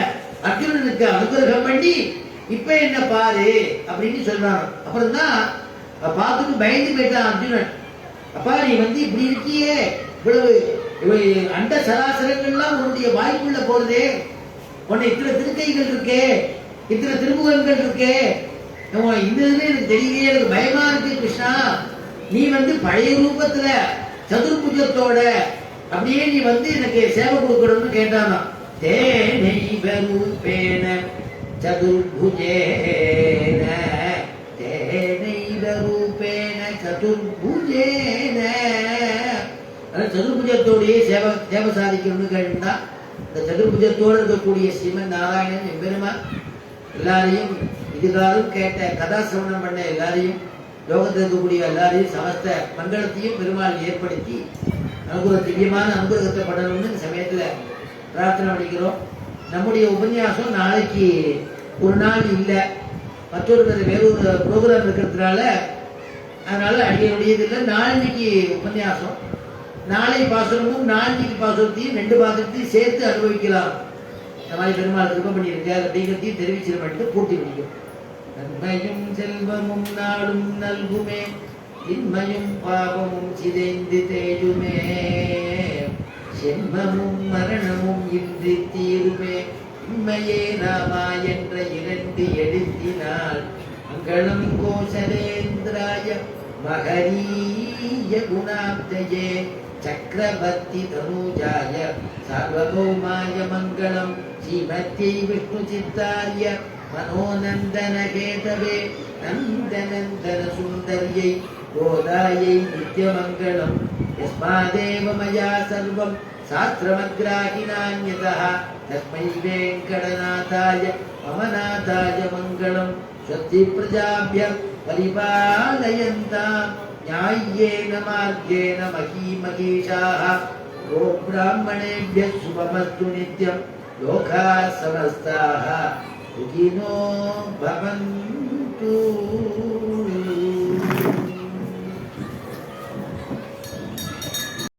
அர்ஜுனனுக்கு அனுகிரகம் பண்ணி இப்ப என்ன பாரு அப்படின்னு சொல்றான். அப்புறம் தான் பார்த்துட்டு பயந்து போயிட்டான் அர்ஜுனன். அப்பா நீ இப்படி இருக்கியே, இவ்வளவு அண்ட சராசரங்கள்லாம் உன்னுடைய வாய்ப்புள்ள போறதே, உன்னை இத்தனை திருக்கைகள் இருக்கே, இத்தனை திருமுகங்கள் இருக்கே, இந்த இதுல எனக்கு தெரியலையே, எனக்கு பயமா இருக்கு கிருஷ்ணா. நீ பழைய ரூபத்துல சதுர்புஜத்தோட அப்படியே நீ எனக்கு சேவை கொடுக்கணும்னு கேட்டானா. தேனைவ ரூபேன சதுர்புஜேன, தேனைவ ரூபேன சதுர்புஜேன, சதுர்புஜத்தோடையே சேவை சாதிக்கணும்னு கேட்டா. இந்த சதுர்புஜத்தோடு இருக்கக்கூடிய ஸ்ரீமன் நாராயணன் எம்பெருமான் எல்லாரையும் இதுகாரும் கேட்ட கதாசிரவணம் பண்ண எல்லாரையும் லோகத்தில் இருக்கக்கூடிய எல்லாரையும் சமஸ்த மங்களத்தையும் பெருமாள் ஏற்படுத்தி திவ்யமான அனுகிரகத்தை பண்ணணும்னு இந்த சமயத்துல பிரார்த்தனை பண்ணிக்கிறோம். நம்முடைய உபன்யாசம் நாளைக்கு ஒரு நாள் இல்லை, வேறொரு ப்ரோக்ராம் இருக்கிறதுனால அதனால அடியனுடையது இல்லை. நாளைக்கு உபன்யாசம், நாளை பாசுரமும் நாளைக்கு பாசுரத்தையும் 2 பாசுரத்தையும் சேர்த்து அனுபவிக்கலாம். இந்த மாதிரி பெருமாள் திரும்ப பண்ணியிருக்கார் அப்படிங்கிறதையும் தெரிவிச்சிருமென்று பூர்த்தி பண்ணிக்கும். நன்மையும் செல்வமும் நாடும் நல்குமே, இன்மையும் பாவமும் சிதைந்து தேயுமே, சென்மமும் மரணமும் இன்றி தீருமே, உண்மையே ராமா என்ற 2 எழுத்தினால் மங்களம் கோசலேந்திராய மகரீய குணாப்தயே சக்கரவர்த்தி தனூஜாய சார்வபௌமாய மங்களம் ஸ்ரீமத்யை விஷ்ணு சித்தாரிய மனோநந்தன கேதவே நந்தநந்தன சுந்தர்யை கோதாயை நித்யமங்கலம். யஸ்மாதேவ மயா சர்வம் சாஸ்திரமக்ராஹினான்யதः தஸ்மை வெங்கடநாதாய மமநாதாய மங்களம். ஸ்வஸ்தி பிரஜாभ्यः பரிபாலயந்தாம் न्याय्येन मार्गेण महीमहीषाः. गो ब्राह्मणेभ्यः शुभमस्तु नित्यं, लोकाः समस्ताः सुखिनो भवन्तु.